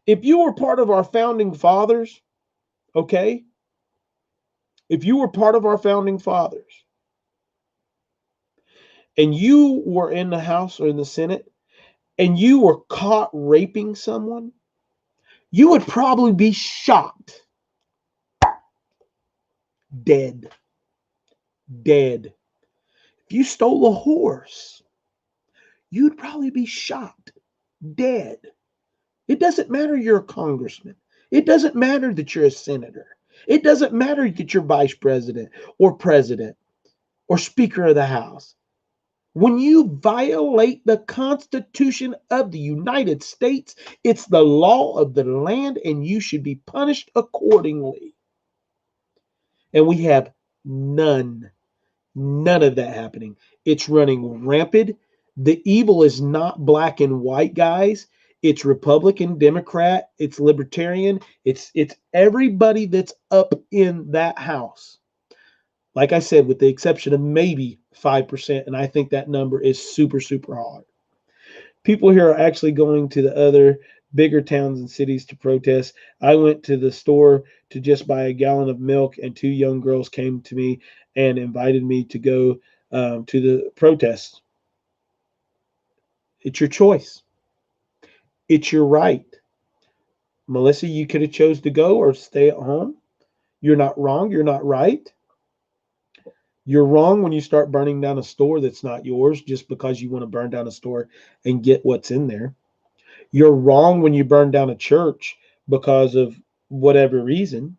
If you were part of our founding fathers, okay? If you were part of our founding fathers and you were in the House or in the Senate and you were caught raping someone, you would probably be shot. Dead. Dead. If you stole a horse, you'd probably be shot. Dead. It doesn't matter you're a congressman. It doesn't matter that you're a senator. It doesn't matter that you're vice president or president or speaker of the House. When you violate the Constitution of the United States, it's the law of the land and you should be punished accordingly. And we have none of that happening. It's running rampant. The evil is not black and white, guys. It's Republican, Democrat, it's Libertarian, it's everybody that's up in that house. Like I said, with the exception of maybe 5%, and I think that number is super, super hard. People here are actually going to the other bigger towns and cities to protest. I went to the store to just buy a gallon of milk, and two young girls came to me and invited me to go to the protest. It's your choice. It's your right. Melissa, you could have chose to go or stay at home. You're not wrong. You're not right. You're wrong when you start burning down a store that's not yours just because you want to burn down a store and get what's in there. You're wrong when you burn down a church because of whatever reason.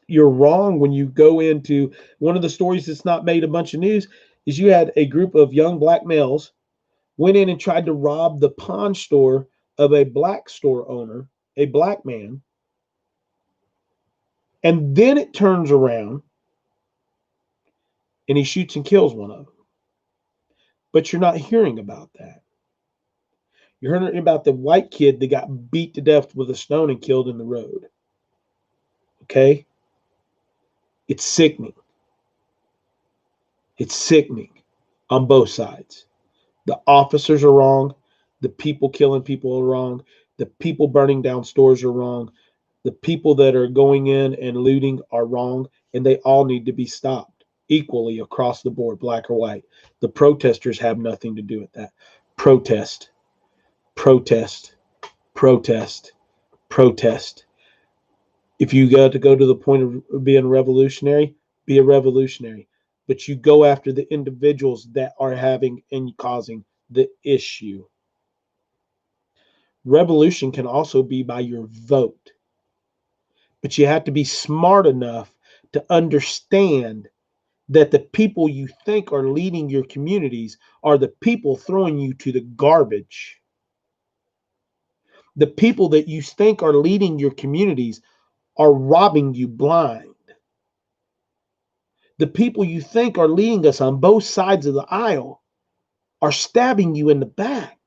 You're wrong when you go into one of the stories that's not made a bunch of news is you had a group of young black males went in and tried to rob the pawn store of a black store owner, a black man. And then it turns around and he shoots and kills one of them. But you're not hearing about that. You're hearing about the white kid that got beat to death with a stone and killed in the road. Okay? It's sickening. It's sickening on both sides. The officers are wrong. The people killing people are wrong. The people burning down stores are wrong. The people that are going in and looting are wrong. And they all need to be stopped equally across the board, black or white. The protesters have nothing to do with that. Protest, protest, protest, protest. If you got to go to the point of being revolutionary, be a revolutionary. But you go after the individuals that are having and causing the issue. Revolution can also be by your vote. But you have to be smart enough to understand that the people you think are leading your communities are the people throwing you to the garbage. The people that you think are leading your communities are robbing you blind. The people you think are leading us on both sides of the aisle are stabbing you in the back.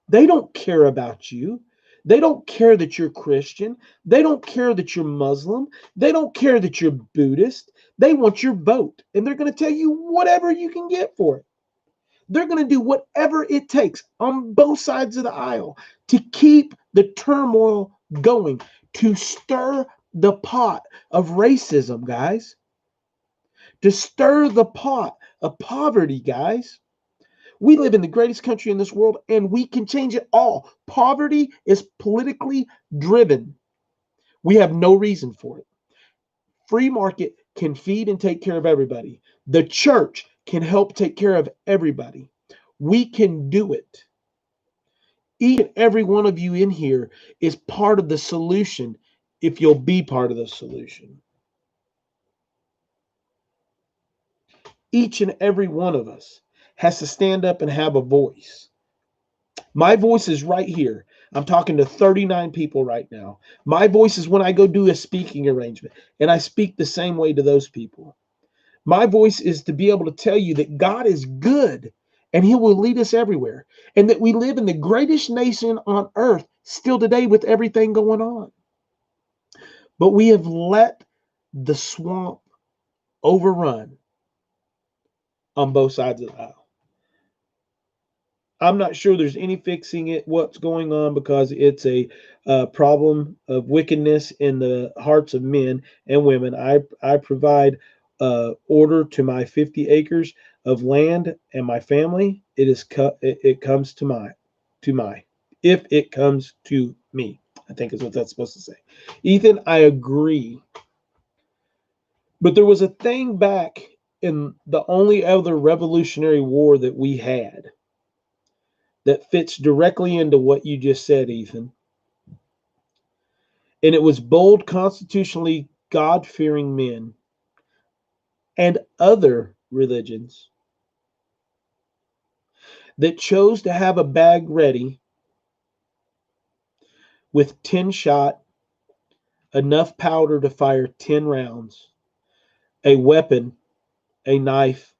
They don't care about you. They don't care that you're Christian. They don't care that you're Muslim. They don't care that you're Buddhist. They want your vote. And they're going to tell you whatever you can get for it. They're going to do whatever it takes on both sides of the aisle to keep the turmoil going, to stir the pot of racism, guys, to stir the pot of poverty, guys. We live in the greatest country in this world, and we can change it all. Poverty is politically driven. We have no reason for it. Free market can feed and take care of everybody. The church can help take care of everybody. We can do it. Each and every one of you in here is part of the solution if you'll be part of the solution. Each and every one of us has to stand up and have a voice. My voice is right here. I'm talking to 39 people right now. My voice is when I go do a speaking arrangement, and I speak the same way to those people. My voice is to be able to tell you that God is good and he will lead us everywhere, and that we live in the greatest nation on earth still today with everything going on. But we have let the swamp overrun on both sides of the aisle. I'm not sure there's any fixing it, what's going on, because it's a problem of wickedness in the hearts of men and women. I provide order to my 50 acres of land and my family. It comes to my if it comes to me, I think is what that's supposed to say. Ethan, I agree. But there was a thing back in the only other Revolutionary War that we had that fits directly into what you just said, Ethan. And it was bold, constitutionally God fearing men and other religions that chose to have a bag ready with 10 shot, enough powder to fire 10 rounds, a weapon, a knife,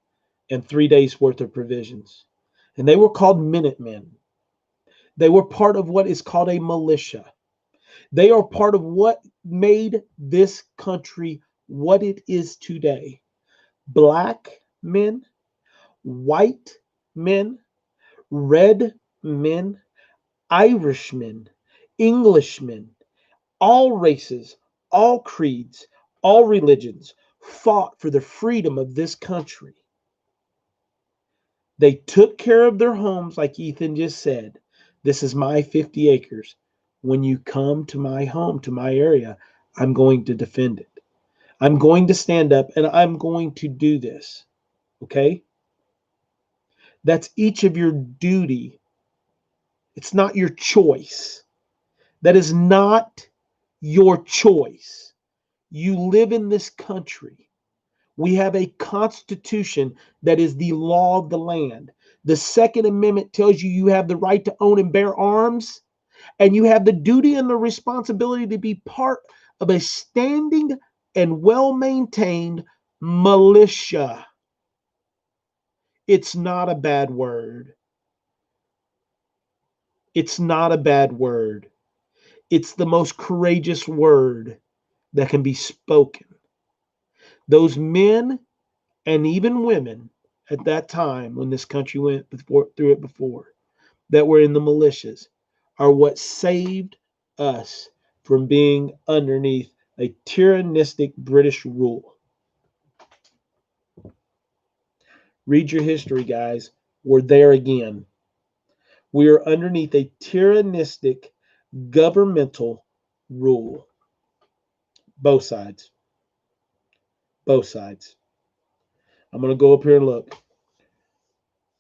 and 3 days worth of provisions. And they were called Minutemen. They were part of what is called a militia. They are part of what made this country what it is today. Black men, white men, red men, Irishmen, Englishmen, all races, all creeds, all religions fought for the freedom of this country. They took care of their homes, like Ethan just said. This is my 50 acres. When you come to my home, to my area, I'm going to defend it. I'm going to stand up and I'm going to do this. Okay? That's each of your duty. It's not your choice. That is not your choice. You live in this country. We have a constitution that is the law of the land. The Second Amendment tells you you have the right to own and bear arms, and you have the duty and the responsibility to be part of a standing and well-maintained militia. It's not a bad word. It's not a bad word. It's the most courageous word that can be spoken. Those men and even women at that time when this country went through it before, that were in the militias, are what saved us from being underneath a tyrannistic British rule. Read your history, guys. We're there again. We are underneath a tyrannistic governmental rule. Both sides. Both sides. I'm going to go up here and look.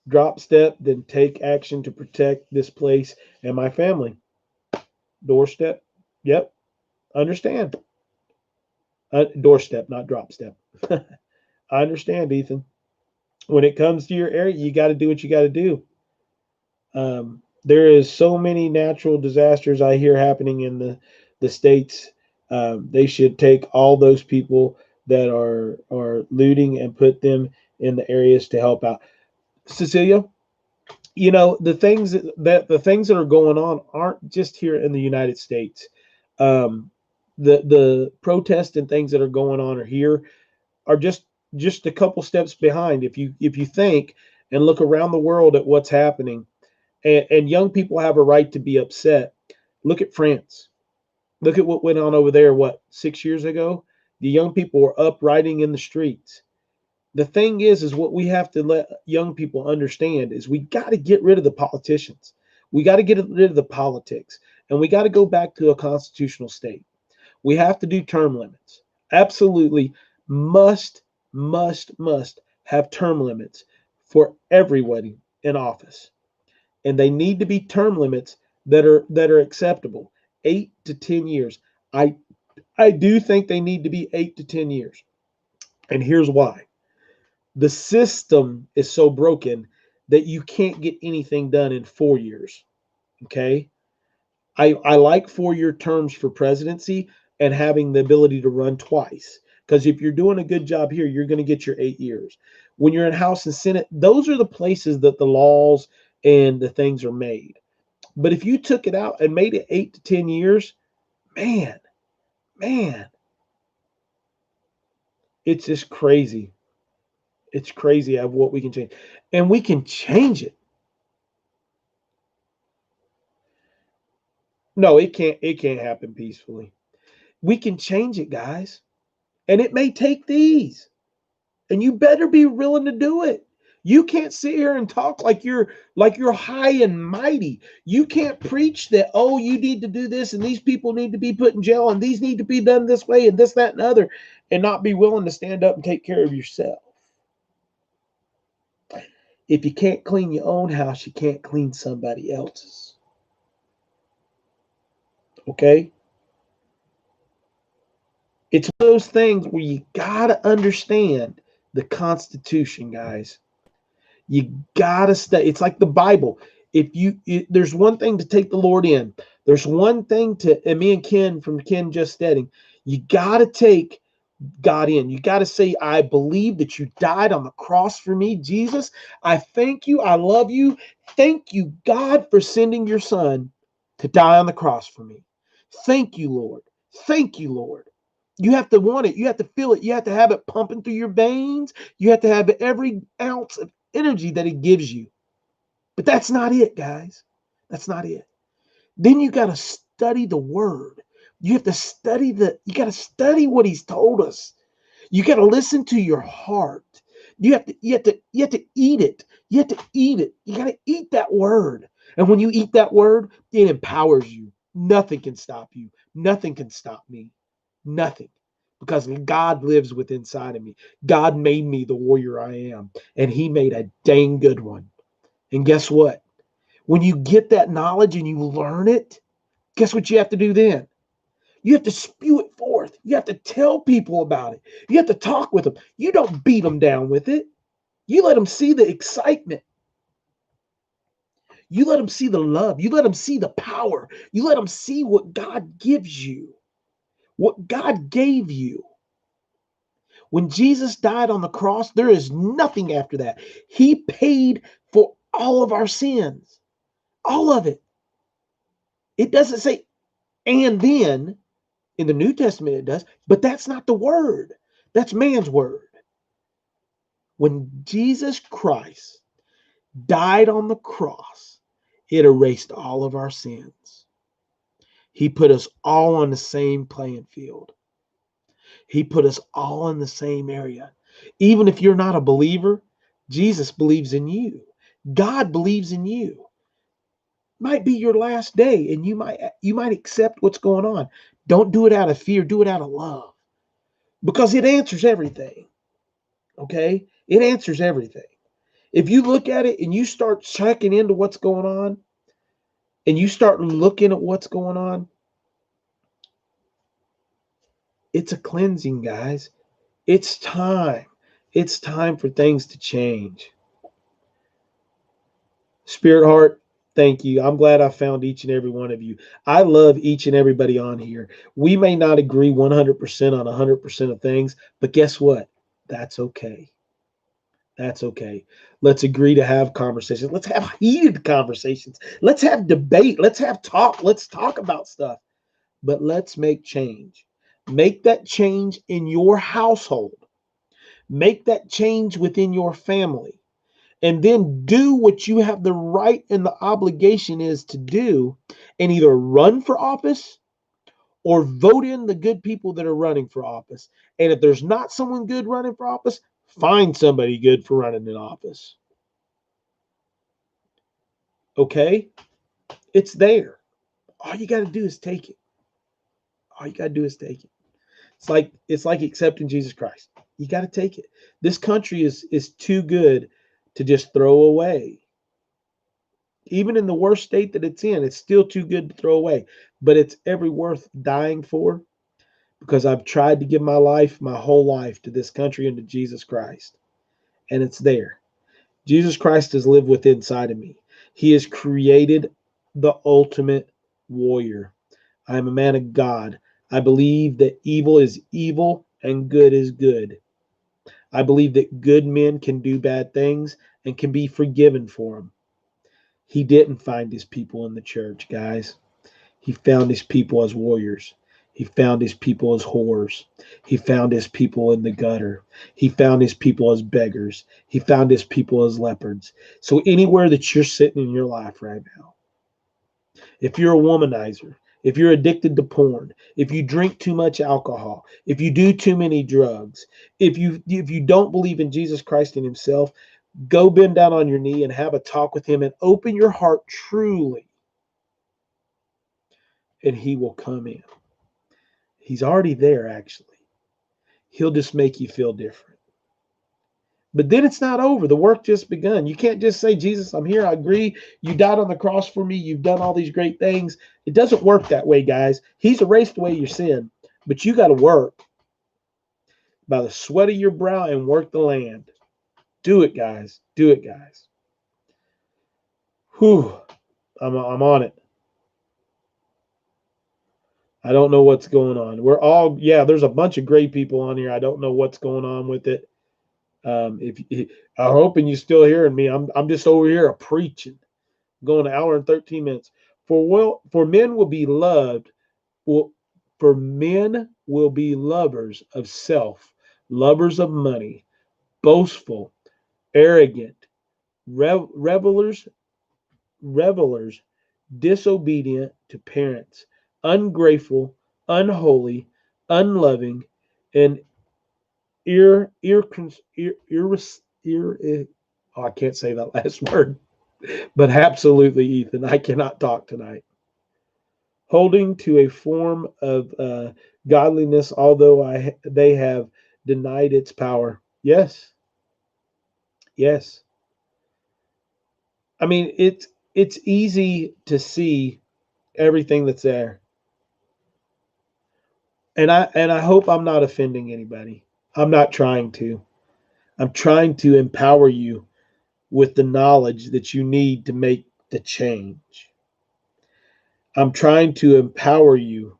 Drop, step, then take action to protect this place and my family. Doorstep. Yep. Understand. Doorstep, not drop step. I understand, Ethan. When it comes to your area, you got to do what you got to do. There is so many natural disasters I hear happening in the states. They should take all those people that are looting and put them in the areas to help out. Cecilia, the things that are going on aren't just here in the United States. Um, the protests and things that are going on are here are just a couple steps behind. If you think and look around the world at what's happening, and young people have a right to be upset. Look at France. Look at what went on over there. What, 6 years ago? The young people were up rioting in the streets. The thing is what we have to let young people understand is we got to get rid of the politicians. We got to get rid of the politics, and we got to go back to a constitutional state. We have to do term limits. Absolutely must have term limits for everybody in office. And they need to be term limits that are acceptable. 8 to 10 years. I do think they need to be 8 to 10 years. And here's why. The system is so broken that you can't get anything done in 4 years. Okay. I like 4 year terms for presidency and having the ability to run twice. Because if you're doing a good job here, you're going to get your 8 years. When you're in House and Senate, those are the places that the laws and the things are made. But if you took it out and made it 8 to 10 years, man, it's just crazy. It's crazy of what we can change. And we can change it. No, it can't happen peacefully. We can change it, guys. And it may take these. And you better be willing to do it. You can't sit here and talk like you're high and mighty. You can't preach that, oh, you need to do this and these people need to be put in jail and these need to be done this way and this, that, and other, and not be willing to stand up and take care of yourself. If you can't clean your own house, you can't clean somebody else's. Okay? It's one of those things where you gotta understand the Constitution, guys. You gotta stay. It's like the Bible. There's one thing to take the Lord in. There's one thing and me and Ken from Ken Just Steading, you gotta take God in. You gotta say, I believe that you died on the cross for me, Jesus. I thank you. I love you. Thank you, God, for sending your son to die on the cross for me. Thank you, Lord. Thank you, Lord. You have to want it. You have to feel it. You have to have it pumping through your veins. You have to have every ounce of energy that it gives you. But that's not it, guys. That's not it. Then you got to study the word. You have to you got to study what he's told us. You got to listen to your heart. You have to eat it. You have to eat it. You got to eat that word. And when you eat that word, it empowers you. Nothing can stop you. Nothing can stop me. Nothing. Because God lives within inside of me. God made me the warrior I am. And he made a dang good one. And guess what? When you get that knowledge and you learn it, guess what you have to do then? You have to spew it forth. You have to tell people about it. You have to talk with them. You don't beat them down with it. You let them see the excitement. You let them see the love. You let them see the power. You let them see what God gives you, what God gave you. When Jesus died on the cross, there is nothing after that. He paid for all of our sins, all of it. It doesn't say, and then in the New Testament it does, but that's not the word. That's man's word. When Jesus Christ died on the cross, it erased all of our sins. He put us all on the same playing field. He put us all in the same area. Even if you're not a believer, Jesus believes in you. God believes in you. Might be your last day, and you might accept what's going on. Don't do it out of fear, do it out of love. Because it answers everything. Okay? It answers everything. If you look at it and you start checking into what's going on, and you start looking at what's going on, it's a cleansing, guys. It's time. It's time for things to change. Spirit Heart, thank you. I'm glad I found each and every one of you. I love each and everybody on here. We may not agree 100% on 100% of things, but guess what? That's okay. That's okay. Let's agree to have conversations. Let's have heated conversations. Let's have debate. Let's have talk. Let's talk about stuff. But let's make change. Make that change in your household. Make that change within your family. And then do what you have the right and the obligation is to do, and either run for office or vote in the good people that are running for office. And if there's not someone good running for office, find somebody good for running in office. Okay? It's there. All you got to do is take it. All you got to do is take it. It's like accepting Jesus Christ. You got to take it. This country is too good to just throw away. Even in the worst state that it's in, it's still too good to throw away. But it's ever worth dying for, because I've tried to give my life, my whole life, to this country and to Jesus Christ. And it's there. Jesus Christ has lived within inside of me. He has created the ultimate warrior. I am a man of God. I believe that evil is evil and good is good. I believe that good men can do bad things and can be forgiven for them. He didn't find his people in the church, guys. He found his people as warriors. He found his people as whores. He found his people in the gutter. He found his people as beggars. He found his people as leopards. So anywhere that you're sitting in your life right now, if you're a womanizer, if you're addicted to porn, if you drink too much alcohol, if you do too many drugs, if you don't believe in Jesus Christ and himself, go bend down on your knee and have a talk with him and open your heart truly, and he will come in. He's already there, actually. He'll just make you feel different. But then it's not over. The work just begun. You can't just say, Jesus, I'm here. I agree. You died on the cross for me. You've done all these great things. It doesn't work that way, guys. He's erased away your sin, but you got to work by the sweat of your brow and work the land. Do it, guys. Do it, guys. Whew. I'm on it. I don't know what's going on. There's a bunch of great people on here. I don't know what's going on with it. I'm hoping you're still hearing me. I'm just over here preaching, going an hour and 13 minutes. For men will be loved. For men will be lovers of self, lovers of money, boastful, arrogant, revelers, disobedient to parents, ungrateful, unholy, unloving, and I can't say that last word, but absolutely, Ethan, I cannot talk tonight. Holding to a form of godliness, although they have denied its power. Yes, yes. I mean, it's easy to see everything that's there, and I hope I'm not offending anybody. I'm not trying to. I'm trying to empower you with the knowledge that you need to make the change. I'm trying to empower you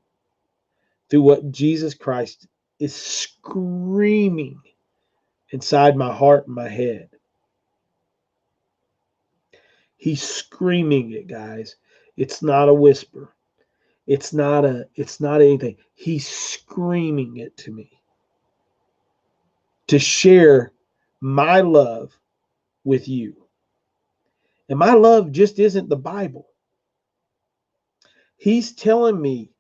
through what Jesus Christ is screaming inside my heart and my head. He's screaming it, guys. It's not a whisper. It's not anything. He's screaming it to me to share my love with you. And my love just isn't the Bible. He's telling me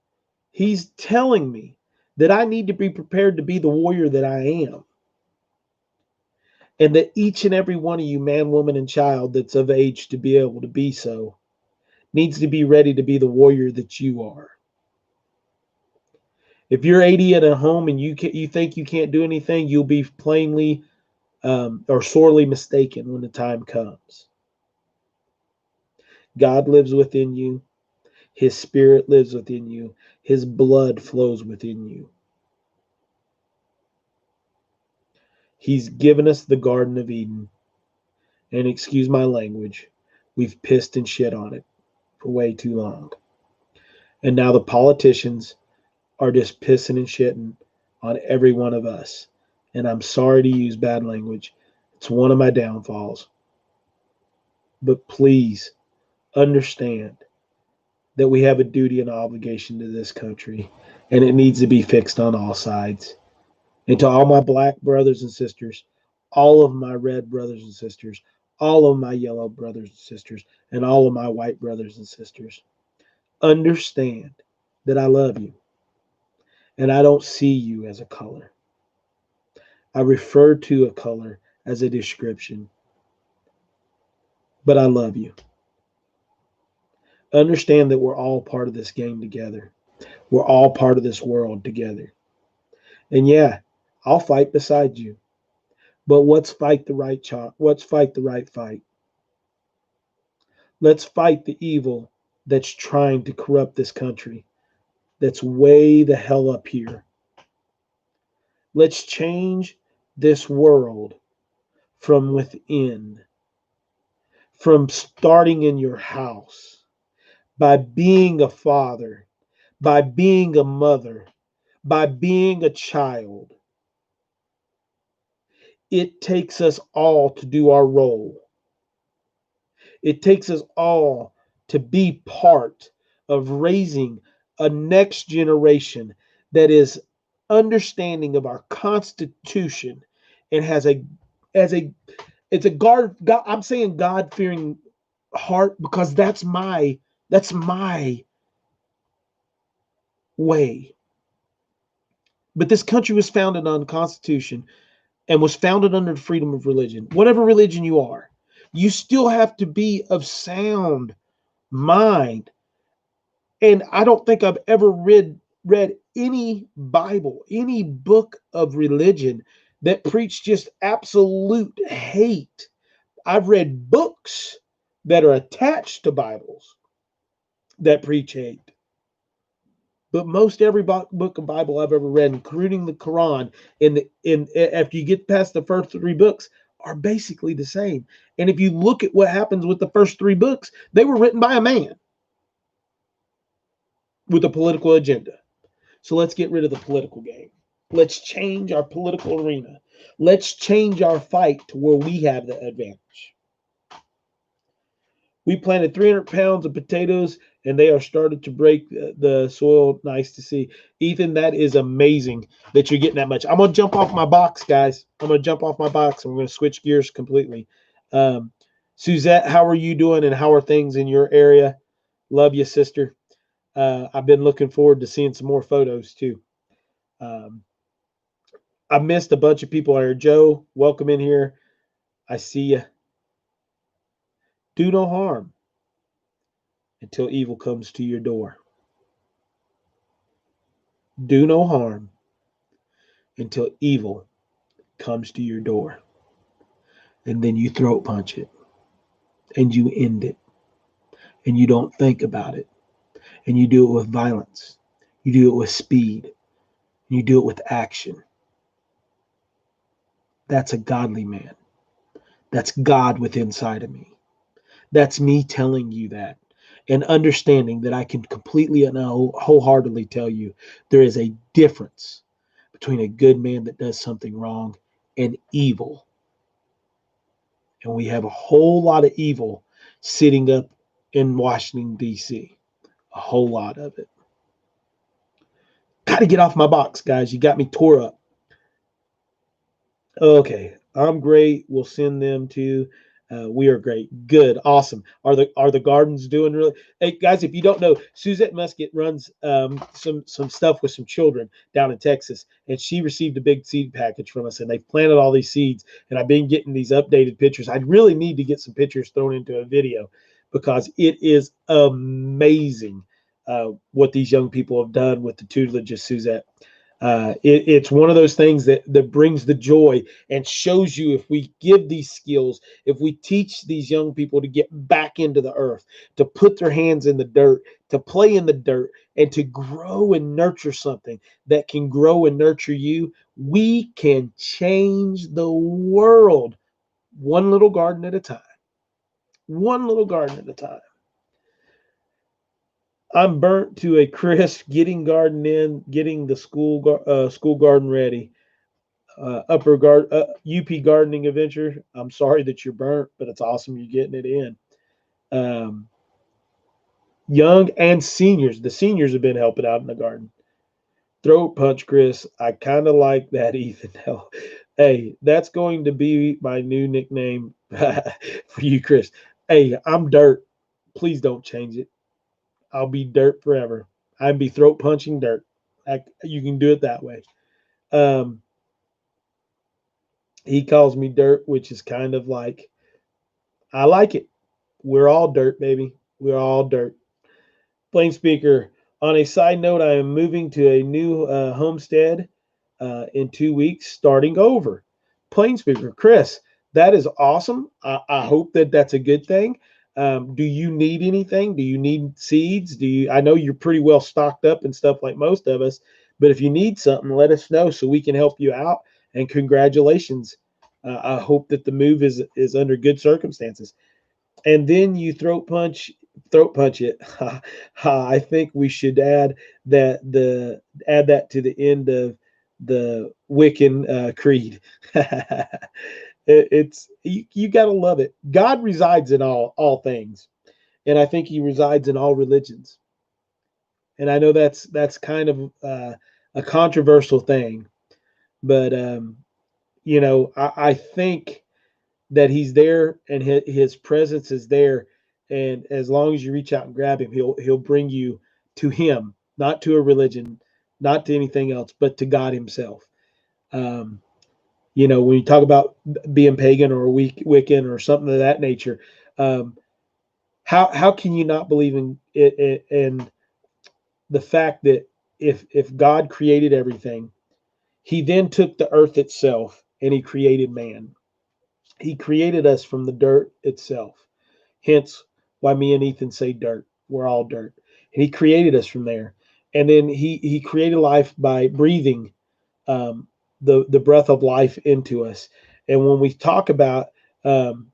that I need to be prepared to be the warrior that I am. And that each and every one of you, man, woman, and child that's of age to be able to be so, needs to be ready to be the warrior that you are. If you're 80 at a home and you think you can't do anything, you'll be plainly or sorely mistaken when the time comes. God lives within you. His spirit lives within you. His blood flows within you. He's given us the Garden of Eden. And excuse my language, we've pissed and shit on it for way too long. And now the politicians are just pissing and shitting on every one of us. And I'm sorry to use bad language. It's one of my downfalls. But please understand that we have a duty and obligation to this country, and it needs to be fixed on all sides. And to all my black brothers and sisters, all of my red brothers and sisters, all of my yellow brothers and sisters, and all of my white brothers and sisters, understand that I love you. And I don't see you as a color. I refer to a color as a description. But I love you. Understand that we're all part of this game together. We're all part of this world together. And yeah, I'll fight beside you. But let's fight the right let's fight the right fight. Let's fight the evil that's trying to corrupt this country. That's way the hell up here. Let's change this world from within, from starting in your house, by being a father, by being a mother, by being a child. It takes us all to do our role. It takes us all to be part of raising a next generation that is understanding of our Constitution and has a it's a God, I'm saying God-fearing heart because that's my way. But this country was founded on the Constitution and was founded under the freedom of religion. Whatever religion you are, you still have to be of sound mind. And I don't think I've ever read any Bible, any book of religion that preached just absolute hate. I've read books that are attached to Bibles that preach hate. But most every book of Bible I've ever read, including the Quran, after you get past the first three books, are basically the same. And if you look at what happens with the first three books, they were written by a man with a political agenda. So let's get rid of the political game. Let's change our political arena. Let's change our fight to where we have the advantage. We planted 300 pounds of potatoes and they are started to break the soil. Nice to see. Ethan, that is amazing that you're getting that much. I'm going to jump off my box, guys. I'm going to jump off my box and we're going to switch gears completely. Suzette, how are you doing and how are things in your area? Love you, sister. I've been looking forward to seeing some more photos too. I missed a bunch of people here. Joe, welcome in here. I see you. Do no harm until evil comes to your door. Do no harm until evil comes to your door. And then you throat punch it. And you end it. And you don't think about it. And you do it with violence. You do it with speed. You do it with action. That's a godly man. That's God within inside of me. That's me telling you that. And understanding that I can completely and wholeheartedly tell you there is a difference between a good man that does something wrong and evil. And we have a whole lot of evil sitting up in Washington, D.C. A whole lot of it. Got to get off my box, guys. You got me tore up. Okay, I'm great. We'll send them to. We are great. Good. Awesome. Are the gardens doing really? Hey guys, if you don't know, Suzette Musket runs some stuff with some children down in Texas, and she received a big seed package from us, and they've planted all these seeds, and I've been getting these updated pictures. I really need to get some pictures thrown into a video, because it is amazing what these young people have done with the tutelage of Suzette. It's one of those things that brings the joy and shows you, if we give these skills, if we teach these young people to get back into the earth, to put their hands in the dirt, to play in the dirt, and to grow and nurture something that can grow and nurture you, we can change the world one little garden at a time. One little garden at a time. I'm burnt to a crisp, getting garden in, getting the school garden ready. UP gardening adventure. I'm sorry that you're burnt, but it's awesome you're getting it in. Um, Young and seniors. The seniors have been helping out in the garden. Throat punch, Chris. I kind of like that, Ethan. Hey, that's going to be my new nickname for you, Chris. Hey, I'm Dirt. Please don't change it. I'll be Dirt forever. I'd be throat punching Dirt. You can do it that way. Um, he calls me Dirt, which is kind of like, I like it. We're all dirt, baby. We're all dirt. Plain speaker. On a side note, I am moving to a new homestead in 2 weeks, starting over. Plain speaker, Chris, that is awesome. I hope that that's a good thing. Do you need anything? Do you need seeds? I know you're pretty well stocked up and stuff like most of us, but if you need something, let us know so we can help you out. And congratulations. I hope that the move is under good circumstances. And then you throat punch it. I think we should add that to the end of the Wiccan creed. It's you got to love it. God resides in all things, and I think He resides in all religions. And I know that's kind of a controversial thing, but I think that He's there and his presence is there, and as long as you reach out and grab Him, he'll bring you to Him, not to a religion, not to anything else, but to God Himself. um, when you talk about being pagan or Wiccan or something of that nature, um, how can you not believe in it, and the fact that if God created everything, He then took the earth itself and He created man. He created us from the dirt itself. Hence why me and Ethan say dirt. We're all dirt. And He created us from there. And then he created life by breathing um, the breath of life into us. And um,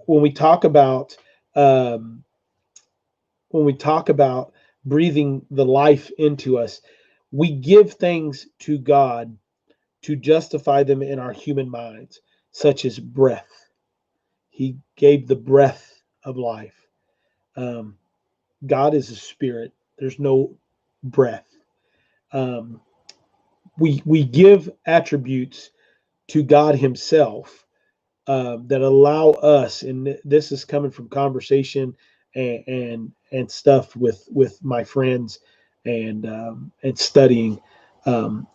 when we talk about um, when we talk about breathing the life into us, we give things to God to justify them in our human minds, such as breath. He gave the breath of life. Um, God is a spirit. There's no breath. Um, we give attributes to God Himself that allow us, and this is coming from conversation and stuff with my friends and studying.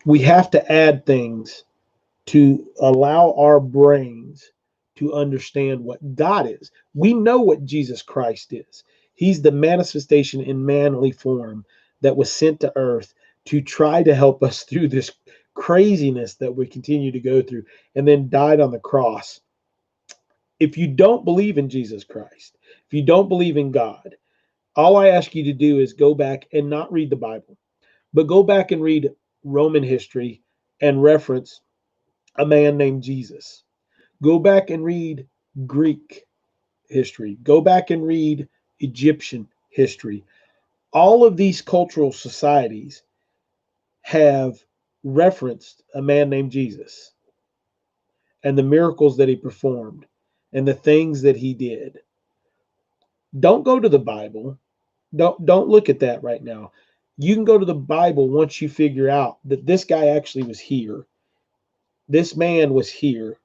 We have to add things to allow our brains to understand what God is. We know what Jesus Christ is. He's the manifestation in manly form that was sent to earth to try to help us through this craziness that we continue to go through, and then died on the cross. If you don't believe in Jesus Christ, if you don't believe in God, all I ask you to do is go back and not read the Bible, but go back and read Roman history and reference a man named Jesus. Go back and read Greek history. Go back and read Egyptian history. All of these cultural societies have referenced a man named Jesus and the miracles that He performed and the things that He did. Don't go to the Bible. Don't look at that right now. You can go to the Bible once you figure out that this guy actually was here. This man was here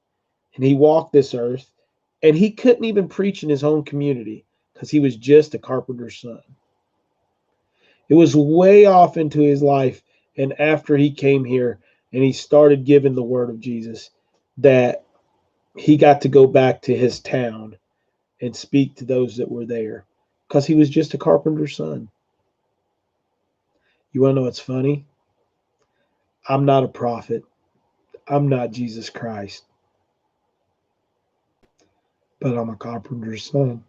and he walked this earth, and he couldn't even preach in his own community because he was just a carpenter's son. It was way off into his life, and after he came here and he started giving the word of Jesus, that he got to go back to his town and speak to those that were there, because he was just a carpenter's son. You want to know what's funny? I'm not a prophet. I'm not Jesus Christ, but I'm a carpenter's son.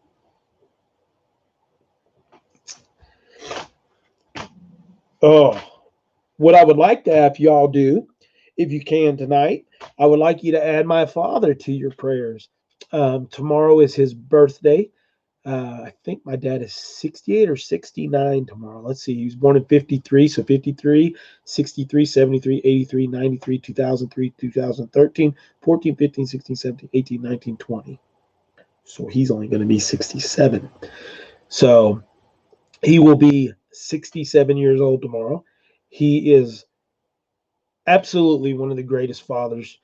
Oh, what I would like to have y'all do, if you can tonight, I would like you to add my father to your prayers. Tomorrow is his birthday. I think my dad is 68 or 69 tomorrow. Let's see. He was born in 53. So 53, 63, 73, 83, 93, 2003, 2013, 14, 15, 16, 17, 18, 19, 20. So he's only going to be 67. So he will be 67 years old tomorrow. He is absolutely one of the greatest fathers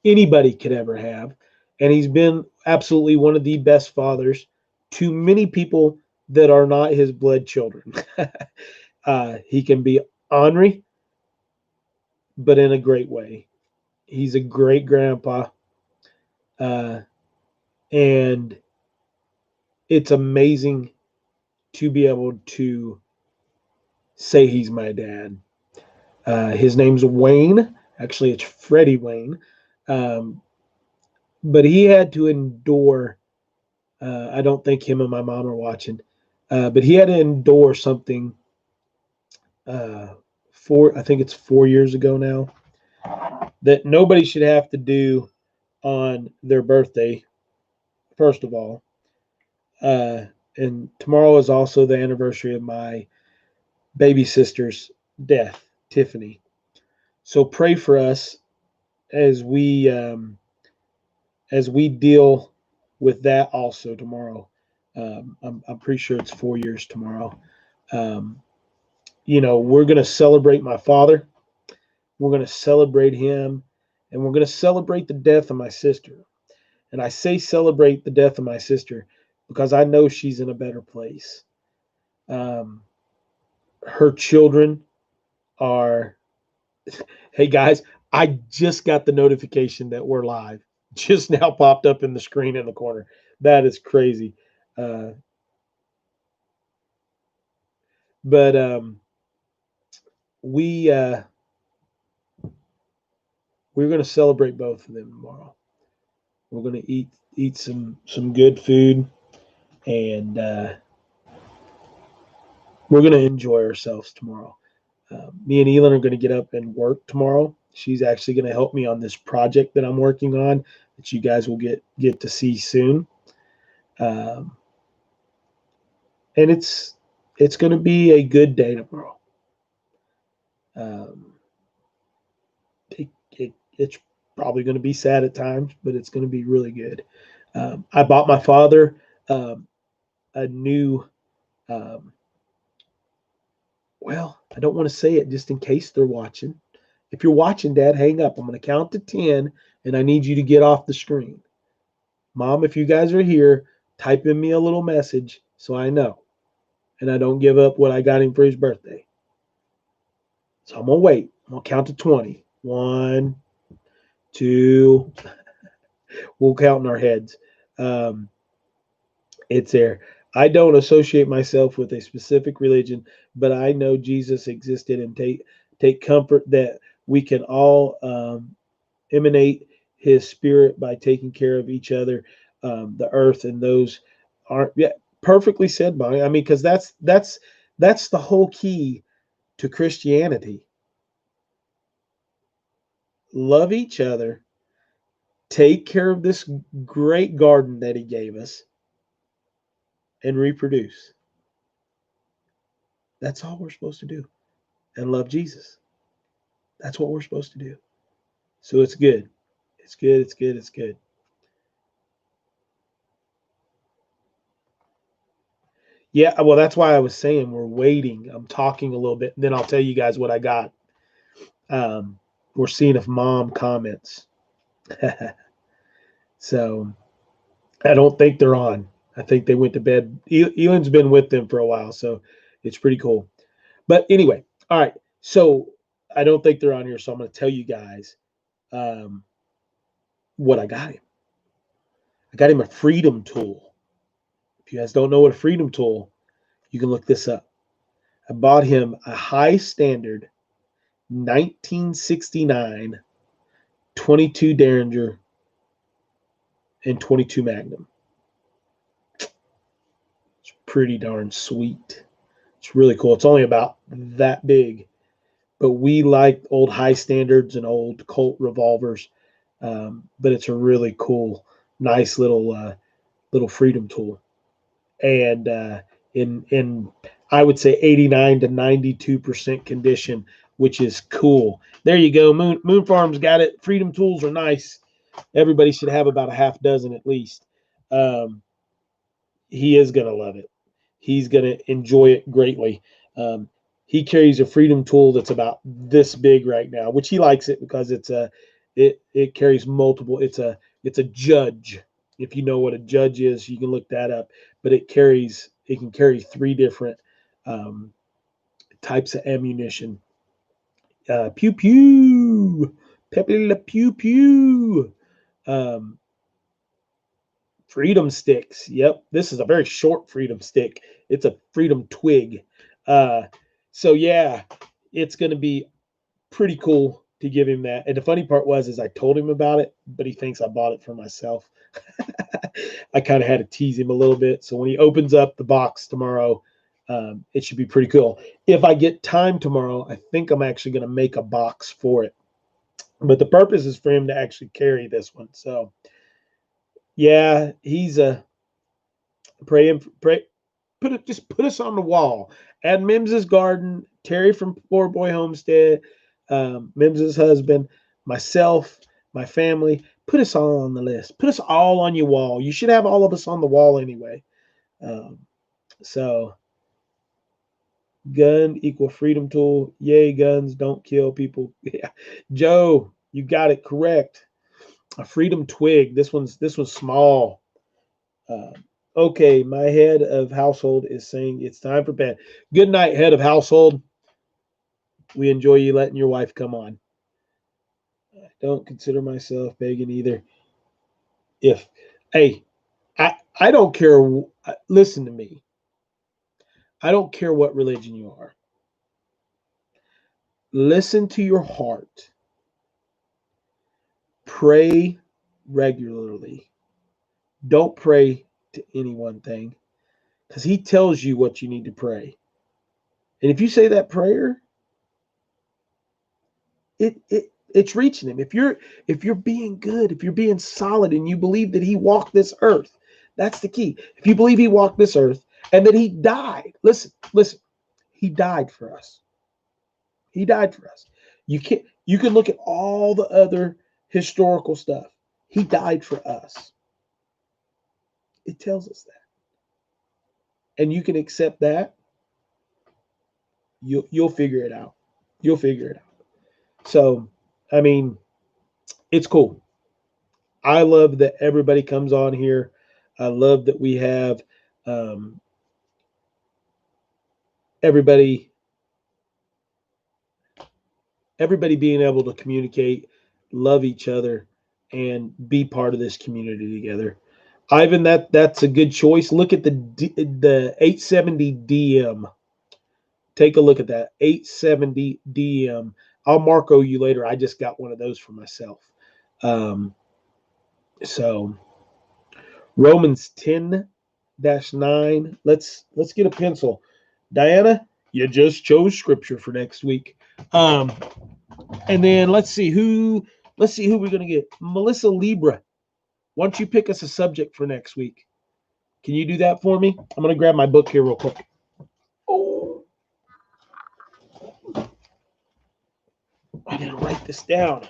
anybody could ever have. And he's been absolutely one of the best fathers to many people that are not his blood children. He can be ornery, but in a great way. He's a great grandpa. Uh, and it's amazing to be able to say he's my dad. His name's Wayne. Actually, it's Freddie Wayne. Um, but he had to endure. I don't think him and my mom are watching, but he had to endure something. I think it's 4 years ago now, that nobody should have to do on their birthday. First of all, uh, and tomorrow is also the anniversary of my baby sister's death, Tiffany. So pray for us as we deal with that also tomorrow. I'm pretty sure it's 4 years tomorrow. Um, we're going to celebrate my father. We're going to celebrate him, and we're going to celebrate the death of my sister. And I say celebrate the death of my sister because I know she's in a better place. Her children are, hey guys, I just got the notification that we're live. Just now popped up in the screen in the corner. That is crazy. Uh, but we we're going to celebrate both of them tomorrow. We're going to eat some good food, and we're going to enjoy ourselves tomorrow. Me and ELYN are going to get up and work tomorrow. She's actually going to help me on this project that I'm working on that you guys will get to see soon. Um, and it's going to be a good day tomorrow. Um, it's probably going to be sad at times, but it's going to be really good. I bought my father a new. Um, well, I don't want to say it just in case they're watching. If you're watching, Dad, hang up. I'm going to count to 10, and I need you to get off the screen. Mom, if you guys are here, type in me a little message so I know, and I don't give up what I got him for his birthday. So I'm going to wait. I'm going to count to 20. 1, 2. We'll count in our heads. It's there. I don't associate myself with a specific religion, but I know Jesus existed, and take comfort that we can all emanate his spirit by taking care of each other, the earth, and those aren't. Yeah, perfectly said, Bonnie. I mean, because that's the whole key to Christianity. Love each other, take care of this great garden that he gave us, and reproduce. That's all we're supposed to do. And love Jesus. That's what we're supposed to do. So it's good. It's good. It's good. It's good. Yeah, well, that's why I was saying we're waiting. I'm talking a little bit, and then I'll tell you guys what I got. We're seeing if Mom comments. So I don't think they're on. I think they went to bed. ELYN's been with them for a while, so it's pretty cool. But anyway, all right. So I don't think they're on here, so I'm going to tell you guys what I got him. I got him a freedom tool. you guys don't know what a Freedom Tool, you can look this up. I bought him a high standard 1969 22 Derringer and 22 Magnum. It's pretty darn sweet. It's really cool. It's only about that big, but we like old high standards and old Colt revolvers. But it's a really cool, nice little Freedom Tool, and in I would say 89 to 92% condition, which is cool. There you go. Moon Farm's got it. Freedom Tools are nice. Everybody should have about a half dozen at least. He is going to love it. He's going to enjoy it greatly. He carries a Freedom Tool that's about this big right now, which he likes it because it carries multiple. It's a Judge. If you know what a Judge is, you can look that up. But it can carry 3 different types of ammunition. Pew pew, pepe le pew pew. Freedom sticks. Yep, this is a very short Freedom stick. It's a Freedom twig. So yeah, it's going to be pretty cool to give him that. And the funny part is I told him about it, but he thinks I bought it for myself. I kind of had to tease him a little bit. So when he opens up the box tomorrow, it should be pretty cool. If I get time tomorrow, I think I'm actually going to make a box for it. But the purpose is for him to actually carry this one. So yeah, he's pray. Put us on the wall. Add Mims's garden, Terry from Poor Boy Homestead, Mims's husband, myself, my family. Put us all on the list. Put us all on your wall. You should have all of us on the wall anyway. So gun equal Freedom Tool. Yay, guns don't kill people. Yeah. Joe, you got it correct. A Freedom twig. This one's small. Okay, my head of household is saying it's time for bed. Good night, head of household. We enjoy you letting your wife come on. I don't consider myself pagan either. Hey, I don't care. Listen to me. I don't care what religion you are. Listen to your heart. Pray regularly. Don't pray to any one thing because he tells you what you need to pray. And if you say that prayer, it's reaching him. If you're being good, if you're being solid and you believe that he walked this earth, that's the key. If you believe he walked this earth and that he died, listen, he died for us. He died for us. You can look at all the other historical stuff. He died for us. It tells us that. And you can accept that. You'll figure it out. You'll figure it out. So, I mean, it's cool. I love that everybody comes on here. I love that we have everybody being able to communicate, love each other, and be part of this community together. Ivan, that's a good choice. Look at the 870 DM. Take a look at that 870 DM. I'll Marco you later. I just got one of those for myself. So Romans 10-9. Let's get a pencil. Diana, you just chose scripture for next week. And then let's see who we're gonna get. Melissa Libra. Why don't you pick us a subject for next week? Can you do that for me? I'm gonna grab my book here real quick. Oh, I gotta write this down.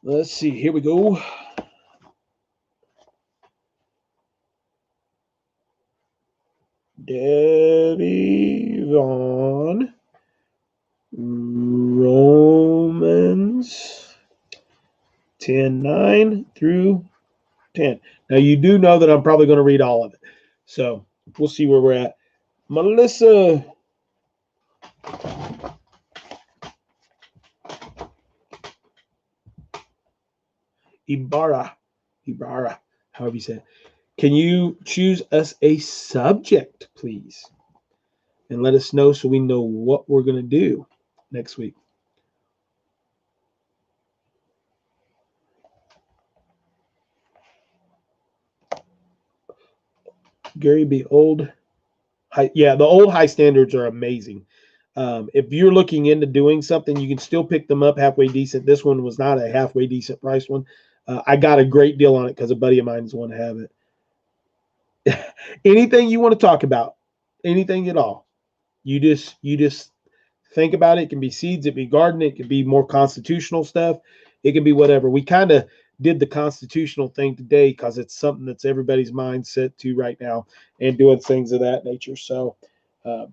Let's see. Here we go. Debbie Vaughn. Romans 10:9 through 10. Now you do know that I'm probably going to read all of it. So we'll see where we're at. Melissa. Ibarra, however you say it. Can you choose us a subject, please? And let us know so we know what we're going to do next week. Gary B. Old. Yeah, the old high standards are amazing. If you're looking into doing something, you can still pick them up halfway decent. This one was not a halfway decent price one. I got a great deal on it because a buddy of mine is one to have it. Anything you want to talk about, anything at all, you just think about it. It can be seeds, it can be gardening, it can be more constitutional stuff, it can be whatever. We kind of did the constitutional thing today because it's something that's everybody's mindset to right now and doing things of that nature. So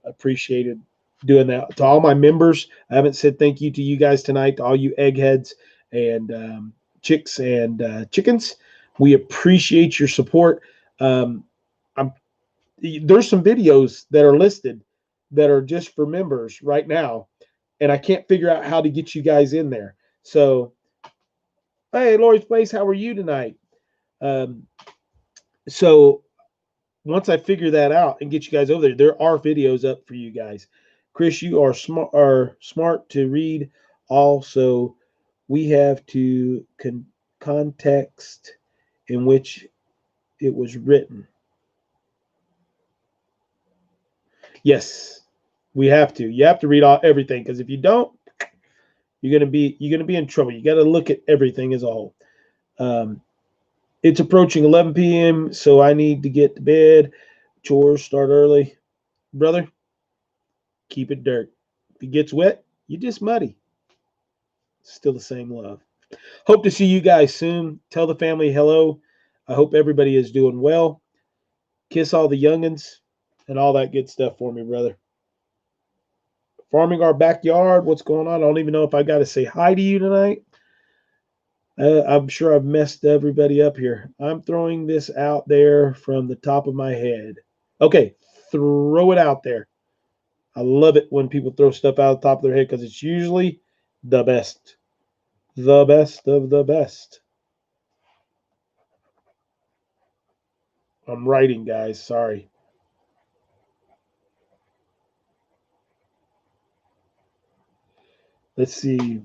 appreciated doing that. To all my members, I haven't said thank you to you guys tonight, to all you eggheads and chicks and chickens. We appreciate your support. I'm There's some videos that are listed that are just for members right now, and I can't figure out how to get you guys in there. So, hey, Lori's Place, how are you tonight? Um, so once I figure that out and get you guys over there are videos up for you guys. Chris, you are smart to read. Also, we have to context in which it was written. Yes, we have to. You have to read everything because if you don't, you're gonna be in trouble. You got to look at everything as a whole. Um, it's approaching 11 p.m., so I need to get to bed. Chores start early, brother. Keep it dirt. If it gets wet, you just muddy. Still the same love. Hope to see you guys soon. Tell the family hello. I hope everybody is doing well. Kiss all the youngins and all that good stuff for me, brother. Farming our backyard. What's going on? I don't even know if I got to say hi to you tonight. I'm sure I've messed everybody up here. I'm throwing this out there from the top of my head. Okay, throw it out there. I love it when people throw stuff out of the top of their head because it's usually the best. The best of the best. I'm writing, guys. Sorry. Let's see.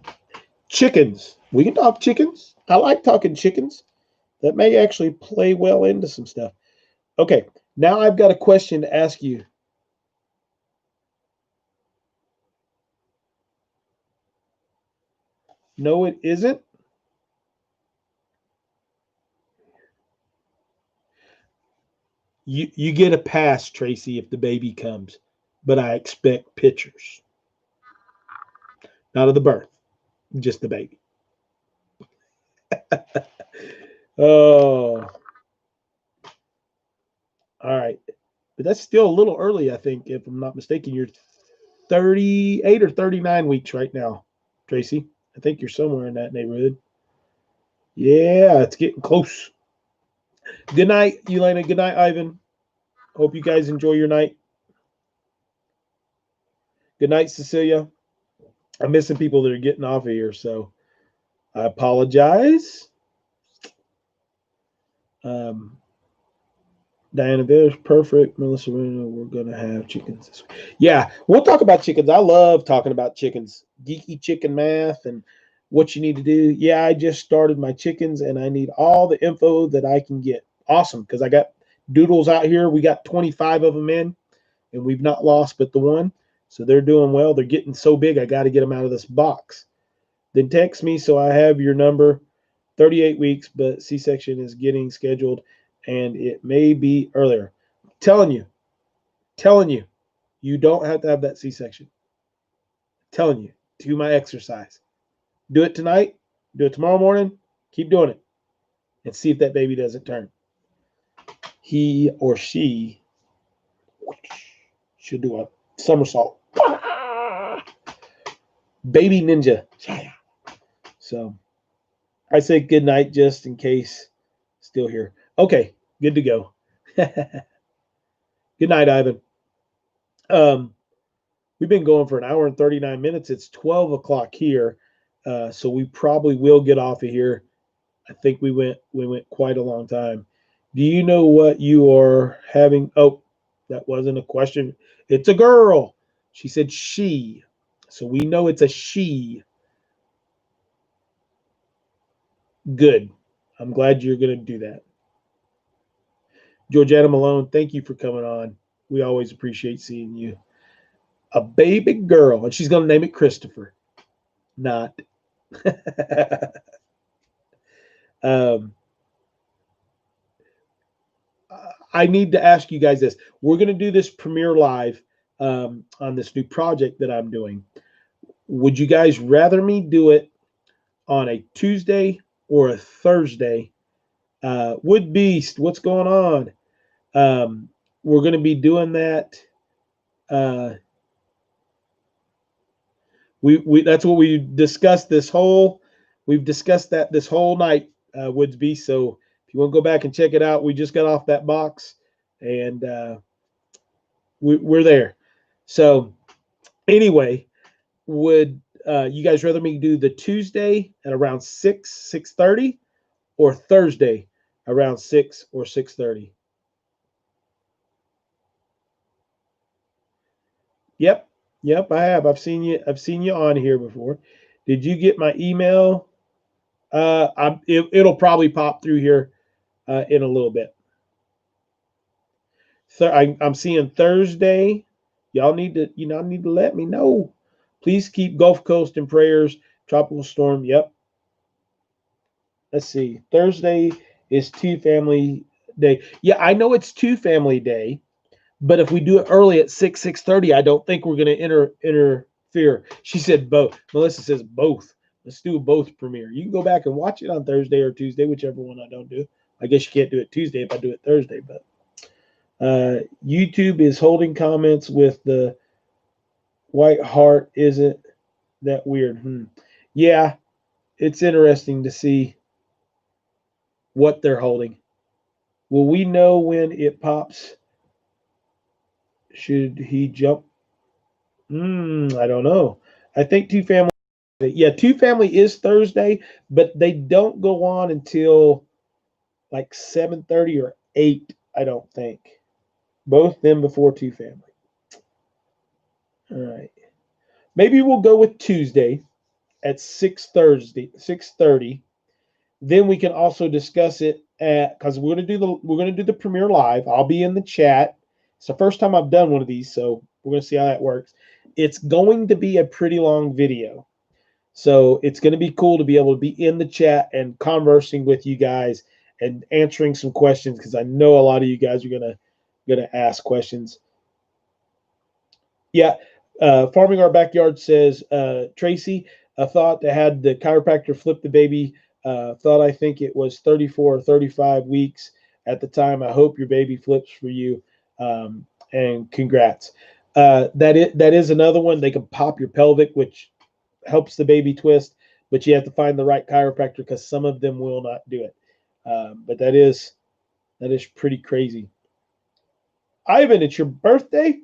Chickens. We can talk chickens. I like talking chickens. That may actually play well into some stuff. Okay, now I've got a question to ask you. No, it isn't. You get a pass, Tracy, if the baby comes, but I expect pictures, not of the birth, just the baby. Oh, all right, but that's still a little early, I think, if I'm not mistaken. You're 38 or 39 weeks right now, Tracy. I think you're somewhere in that neighborhood. Yeah, it's getting close. Good night, Elena. Good night, Ivan. Hope you guys enjoy your night. Good night, Cecilia. I'm missing people that are getting off of here, so I apologize. Um, Diana Bears, perfect. Melissa, we're gonna have chickens this week. Yeah, we'll talk about chickens. I love talking about chickens, geeky chicken math, and what you need to do. Yeah, I just started my chickens, and I need all the info that I can get. Awesome, because I got doodles out here. We got 25 of them in, and we've not lost but the one. So they're doing well. They're getting so big, I got to get them out of this box. Then text me so I have your number. 38 weeks, but C-section is getting scheduled, and it may be earlier. Telling you, you don't have to have that C-section. Telling you, do my exercise. Do it tonight. Do it tomorrow morning. Keep doing it, and see if that baby doesn't turn. He or she should do a somersault. Baby ninja. So I say good night just in case still here. Okay, good to go. Good night, Ivan. We've been going for an hour and 39 minutes. It's 12 o'clock here, so we probably will get off of here. I think we went quite a long time. Do you know what you are having? Oh, that wasn't a question. It's a girl. She said she. So we know it's a she. Good. I'm glad you're going to do that. Georgiana Malone, thank you for coming on. We always appreciate seeing you. A baby girl, and she's going to name it Christopher. Not. um, I need to ask you guys this. We're going to do this premiere live on this new project that I'm doing. Would you guys rather me do it on a Tuesday or a Thursday? Wood Beast, what's going on? We're going to be doing that. We that's what we discussed this whole. We've discussed that this whole night, Woods Beast. So if you want to go back and check it out, we just got off that box, and we're there. So anyway, would you guys rather me do the Tuesday at around 6:30, or Thursday around 6 or 6:30? Yep, yep, I have. I've seen you. I've seen you on here before. Did you get my email? It'll probably pop through here in a little bit. So I'm seeing Thursday. Y'all need to, need to let me know. Please keep Gulf Coast in prayers. Tropical storm. Yep. Let's see. Thursday is two family day. Yeah, I know it's two family day, but if we do it early at 6:30, I don't think we're going to interfere. She said both. Melissa says both. Let's do both premiere. You can go back and watch it on Thursday or Tuesday, whichever one I don't do. I guess you can't do it Tuesday if I do it Thursday, but YouTube is holding comments with the white heart. Isn't that weird? Yeah, it's interesting to see what they're holding. Will we know when it pops? Should he jump? I don't know. I think two family. Yeah, two family is Thursday, but they don't go on until like 7:30 or 8. I don't think. Both them before two family. All right. Maybe we'll go with Tuesday at 6:30. Then we can also discuss it at, because we're gonna do the premiere live. I'll be in the chat. It's the first time I've done one of these, so we're gonna see how that works. It's going to be a pretty long video, so it's going to be cool to be able to be in the chat and conversing with you guys and answering some questions, because I know a lot of you guys are gonna ask questions. Yeah, Farming Our Backyard says, Tracy, I thought they had the chiropractor flip the baby. Thought I think it was 34 or 35 weeks at the time. I hope your baby flips for you. And congrats. That is another one. They can pop your pelvic, which helps the baby twist, but you have to find the right chiropractor because some of them will not do it. But that is pretty crazy. Ivan, it's your birthday.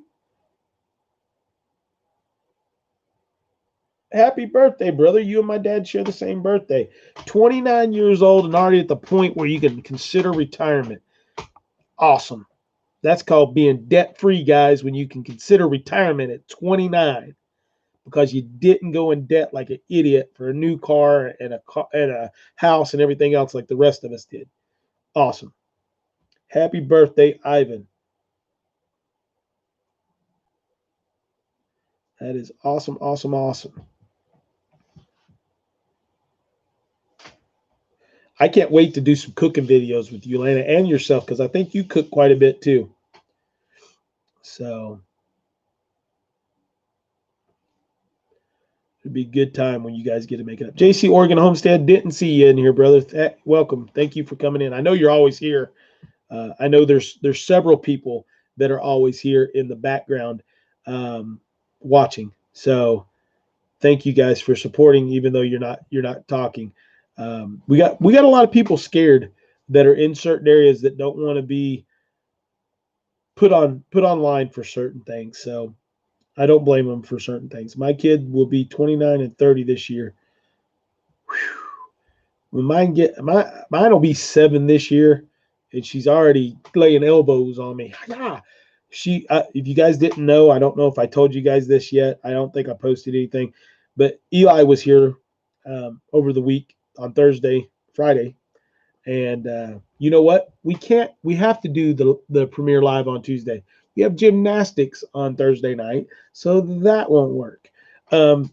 Happy birthday, brother. You and my dad share the same birthday. 29 years old and already at the point where you can consider retirement. Awesome. That's called being debt free, guys, when you can consider retirement at 29 because you didn't go in debt like an idiot for a new car and a house and everything else like the rest of us did. Awesome. Happy birthday, Ivan. That is awesome, awesome, awesome. I can't wait to do some cooking videos with you, Lana, and yourself, because I think you cook quite a bit too. So it'd be a good time when you guys get to make it up. JC Oregon Homestead, didn't see you in here, brother. Welcome. Thank you for coming in. I know you're always here. I know there's several people that are always here in the background watching. So thank you guys for supporting, even though you're not talking. We got a lot of people scared that are in certain areas that don't want to be put online for certain things. So I don't blame them for certain things. My kid will be 29 and 30 this year. Whew. When mine will be 7 this year. and she's already laying elbows on me. Yeah. If you guys didn't know, I don't know if I told you guys this yet. I don't think I posted anything, but Eli was here over the week on Thursday, Friday, and you know what? We have to do the premiere live on Tuesday. We have gymnastics on Thursday night, so that won't work. Um,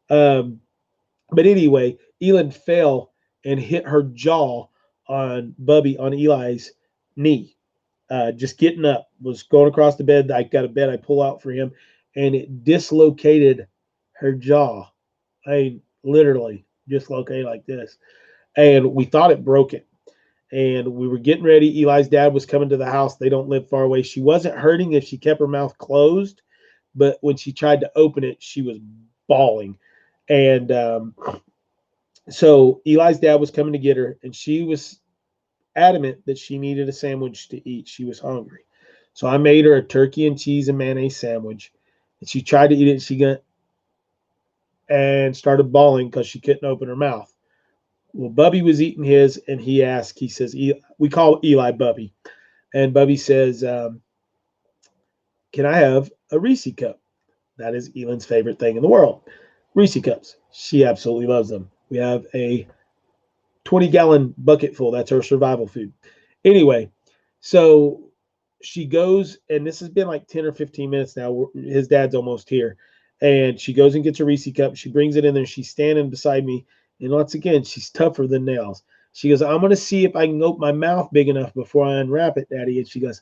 um, but anyway, ELYN fell and hit her jaw on Eli's knee. Just getting up, was going across the bed. I got a bed I pull out for him, and it dislocated her jaw. I mean, literally dislocated like this. And we thought it broke it. And we were getting ready. Eli's dad was coming to the house. They don't live far away. She wasn't hurting if she kept her mouth closed, but when she tried to open it, she was bawling. And so Eli's dad was coming to get her, and she was adamant that she needed a sandwich to eat. She was hungry. So I made her a turkey and cheese and mayonnaise sandwich. And she tried to eat it, and she got and started bawling because she couldn't open her mouth. Well, Bubby was eating his, and he says, we call Eli Bubby. And Bubby says, can I have a Reese cup? That is ELYN's favorite thing in the world. Reese cups. She absolutely loves them. We have a 20-gallon bucket full. That's her survival food. Anyway, so she goes, and this has been like 10 or 15 minutes now. His dad's almost here. And she goes and gets a Reese cup. She brings it in there. She's standing beside me. And once again, she's tougher than nails. She goes, I'm going to see if I can open my mouth big enough before I unwrap it, Daddy. And she goes,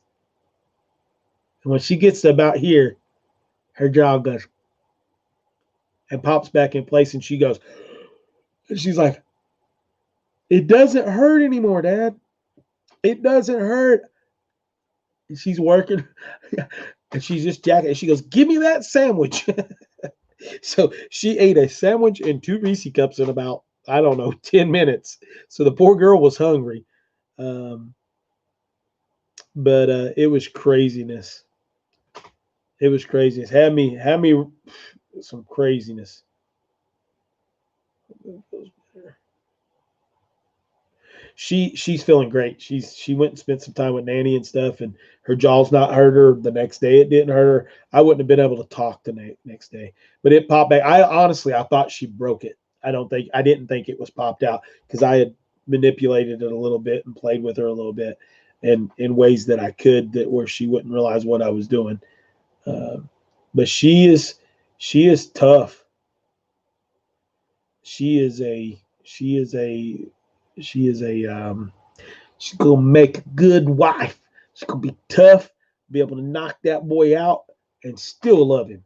and when she gets to about here, her jaw goes and pops back in place. And she goes, and she's like, it doesn't hurt anymore, Dad. It doesn't hurt. And she's working. And she's just jacking. And she goes, give me that sandwich. So she ate a sandwich and 2 Reese cups in about, I don't know, 10 minutes. So the poor girl was hungry. But it was craziness. It was craziness. Had me some craziness. She's feeling great. She went and spent some time with Nanny and stuff, and her jaw's not hurt her. The next day it didn't hurt her. I wouldn't have been able to talk the next day, but it popped back. I thought she broke it. I didn't think it was popped out because I had manipulated it a little bit and played with her a little bit, and in ways that I could where she wouldn't realize what I was doing. But she is tough. She's gonna make a good wife. She's gonna be tough, be able to knock that boy out, and still love him.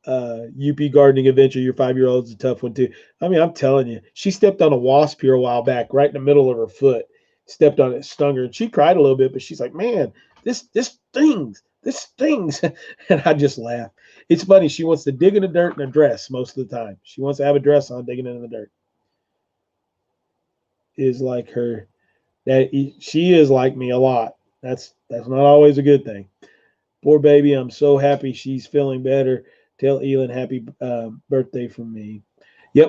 UP Gardening Adventure, your 5-year-old's a tough one too. I mean, I'm telling you, she stepped on a wasp here a while back, right in the middle of her foot. Stepped on it, stung her, and she cried a little bit, but she's like, "Man, this stings. This stings." And I just laugh. It's funny. She wants to dig in the dirt in a dress most of the time. She wants to have a dress on, digging in the dirt. Is like her. That she is like me a lot. That's not always a good thing. Poor baby. I'm so happy she's feeling better. Tell ELYN happy birthday from me. Yeah,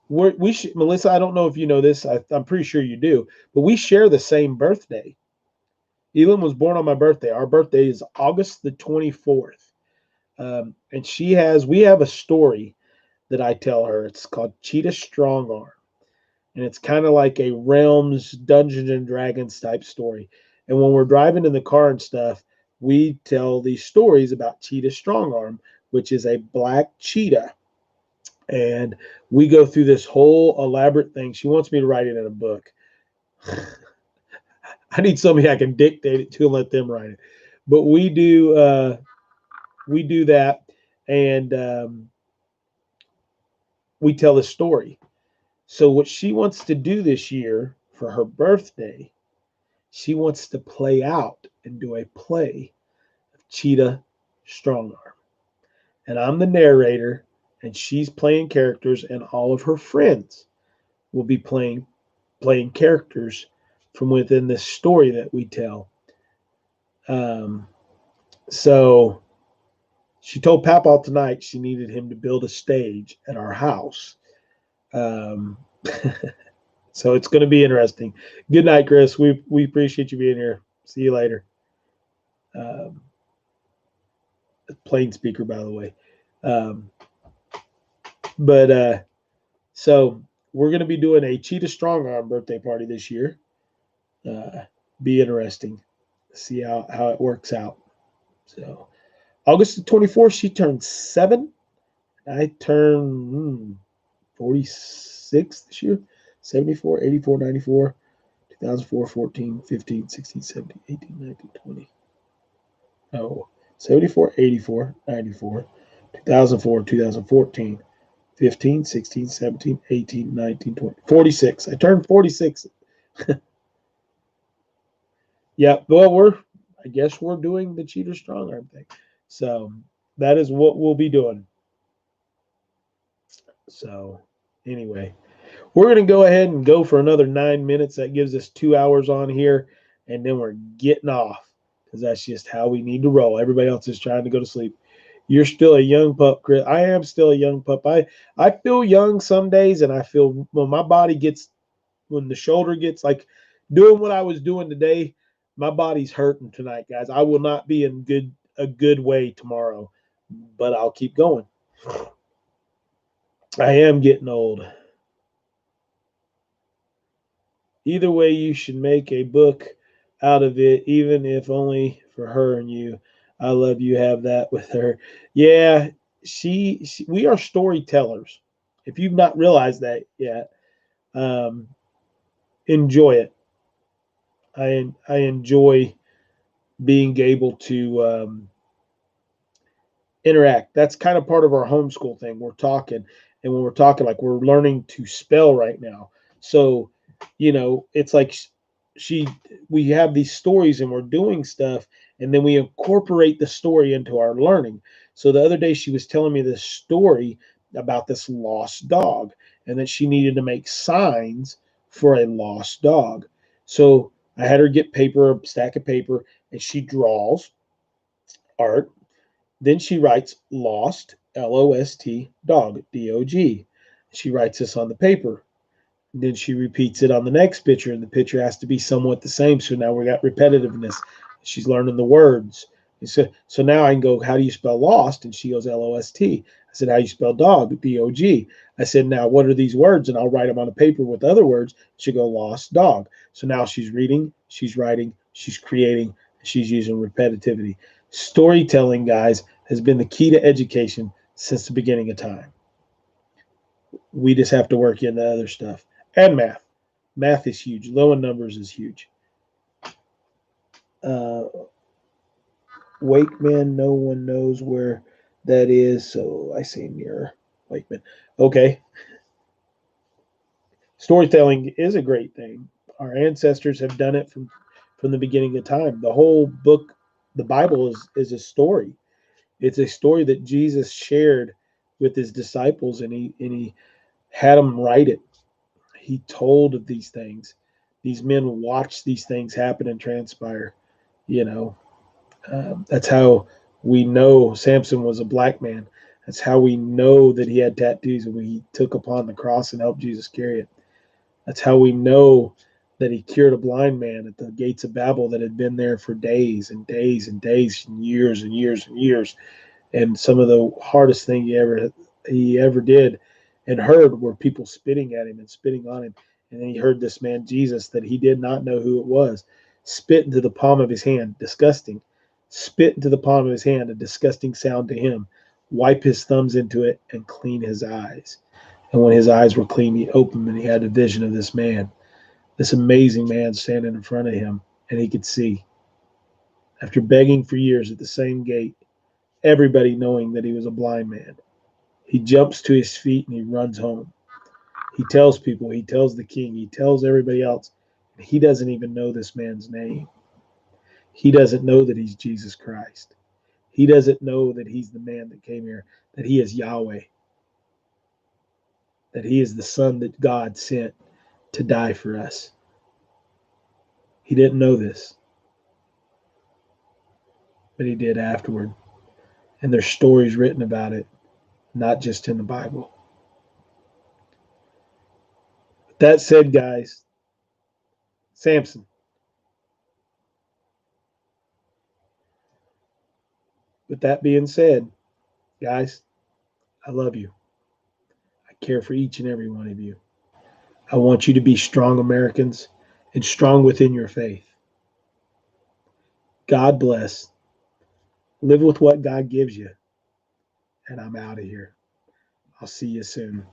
Melissa, I don't know if you know this. I'm pretty sure you do, but we share the same birthday. ELYN was born on my birthday. Our birthday is August the 24th. And we have a story that I tell her. It's called Cheetah Strong Arm. And it's kind of like a Realms Dungeons and Dragons type story. And when we're driving in the car and stuff, we tell these stories about Cheetah Strongarm, which is a black cheetah. And we go through this whole elaborate thing. She wants me to write it in a book. I need somebody I can dictate it to and let them write it. But we do that, and we tell the story. So what she wants to do this year for her birthday, she wants to play out and do a play of Cheetah Strongarm. And I'm the narrator, and she's playing characters, and all of her friends will be playing characters from within this story that we tell. So she told Papaw tonight she needed him to build a stage at our house. So it's going to be interesting. Good night, Chris. We appreciate you being here. See you later. Um, Plain speaker, by the way. Um, but so we're going to be doing a Cheetah Strong Arm birthday party this year. Be interesting. See how it works out. So August the 24th, she turned 7. I turned 46 this year. 74, 84, 94, 2004, 14, 15, 16, 17, 18, 19, 20. Oh, 74, 84, 94, 2004, 2014, 15, 16, 17, 18, 19, 20, 46. I turned 46. Yeah, well, I guess we're doing the Cheater Strong Arm thing. So that is what we'll be doing. So anyway, we're going to go ahead and go for another 9 minutes. That gives us 2 hours on here, and then we're getting off because that's just how we need to roll. Everybody else is trying to go to sleep. You're still a young pup, Chris. I am still a young pup. I feel young some days, and I feel when my body gets, when the shoulder gets like doing what I was doing today, my body's hurting tonight, guys. I will not be in a good way tomorrow, but I'll keep going. I am getting old. Either way, you should make a book out of it, even if only for her and you. I love you. Have that with her. Yeah, we are storytellers. If you've not realized that yet, um, enjoy it. I enjoy being able to interact. That's kind of part of our homeschool thing. We're talking, and when we're talking, like we're learning to spell right now. So, it's like she, we have these stories and we're doing stuff, and then we incorporate the story into our learning. So the other day she was telling me this story about this lost dog, and that she needed to make signs for a lost dog. So I had her get paper, a stack of paper, and she draws art. Then she writes lost, LOST, dog, DOG. She writes this on the paper. Then she repeats it on the next picture, and the picture has to be somewhat the same. So now we got repetitiveness. She's learning the words. So now I can go, how do you spell lost? And she goes, LOST. I said, how do you spell dog? DOG. I said, now what are these words? And I'll write them on a paper with other words. She'll go, lost dog. So now she's reading, she's writing, she's creating, she's using repetitivity. Storytelling, guys, has been the key to education since the beginning of time. We just have to work in the other stuff. And math. Math is huge. Low in numbers is huge. Wakeman, no one knows where that is, so I say near Wakeman. Okay. Storytelling is a great thing. Our ancestors have done it from the beginning of time. The whole book, the Bible, is a story. It's a story that Jesus shared with his disciples, and he had them write it. He told of these things. These men watched these things happen and transpire. You know, that's how we know Samson was a black man. That's how we know that he had tattoos when he took upon the cross and helped Jesus carry it. That's how we know that he cured a blind man at the gates of Babel that had been there for days and days and days and years and years and years. And some of the hardest thing he ever did and heard were people spitting at him and spitting on him. And then he heard this man, Jesus, that he did not know who it was, spit into the palm of his hand, disgusting. Spit into the palm of his hand, a disgusting sound to him. Wipe his thumbs into it and clean his eyes. And when his eyes were clean, he opened and he had a vision of this man, this amazing man standing in front of him, and he could see. After begging for years at the same gate, everybody knowing that he was a blind man, he jumps to his feet and he runs home. He tells people, he tells the king, he tells everybody else, and he doesn't even know this man's name. He doesn't know that he's Jesus Christ. He doesn't know that he's the man that came here, that he is Yahweh, that he is the son that God sent to die for us. He didn't know this, but he did afterward. And there's stories written about it, not just in the Bible. That said, guys, Samson, with that being said, guys, I love you. I care for each and every one of you. I want you to be strong Americans and strong within your faith. God bless. Live with what God gives you. And I'm out of here. I'll see you soon.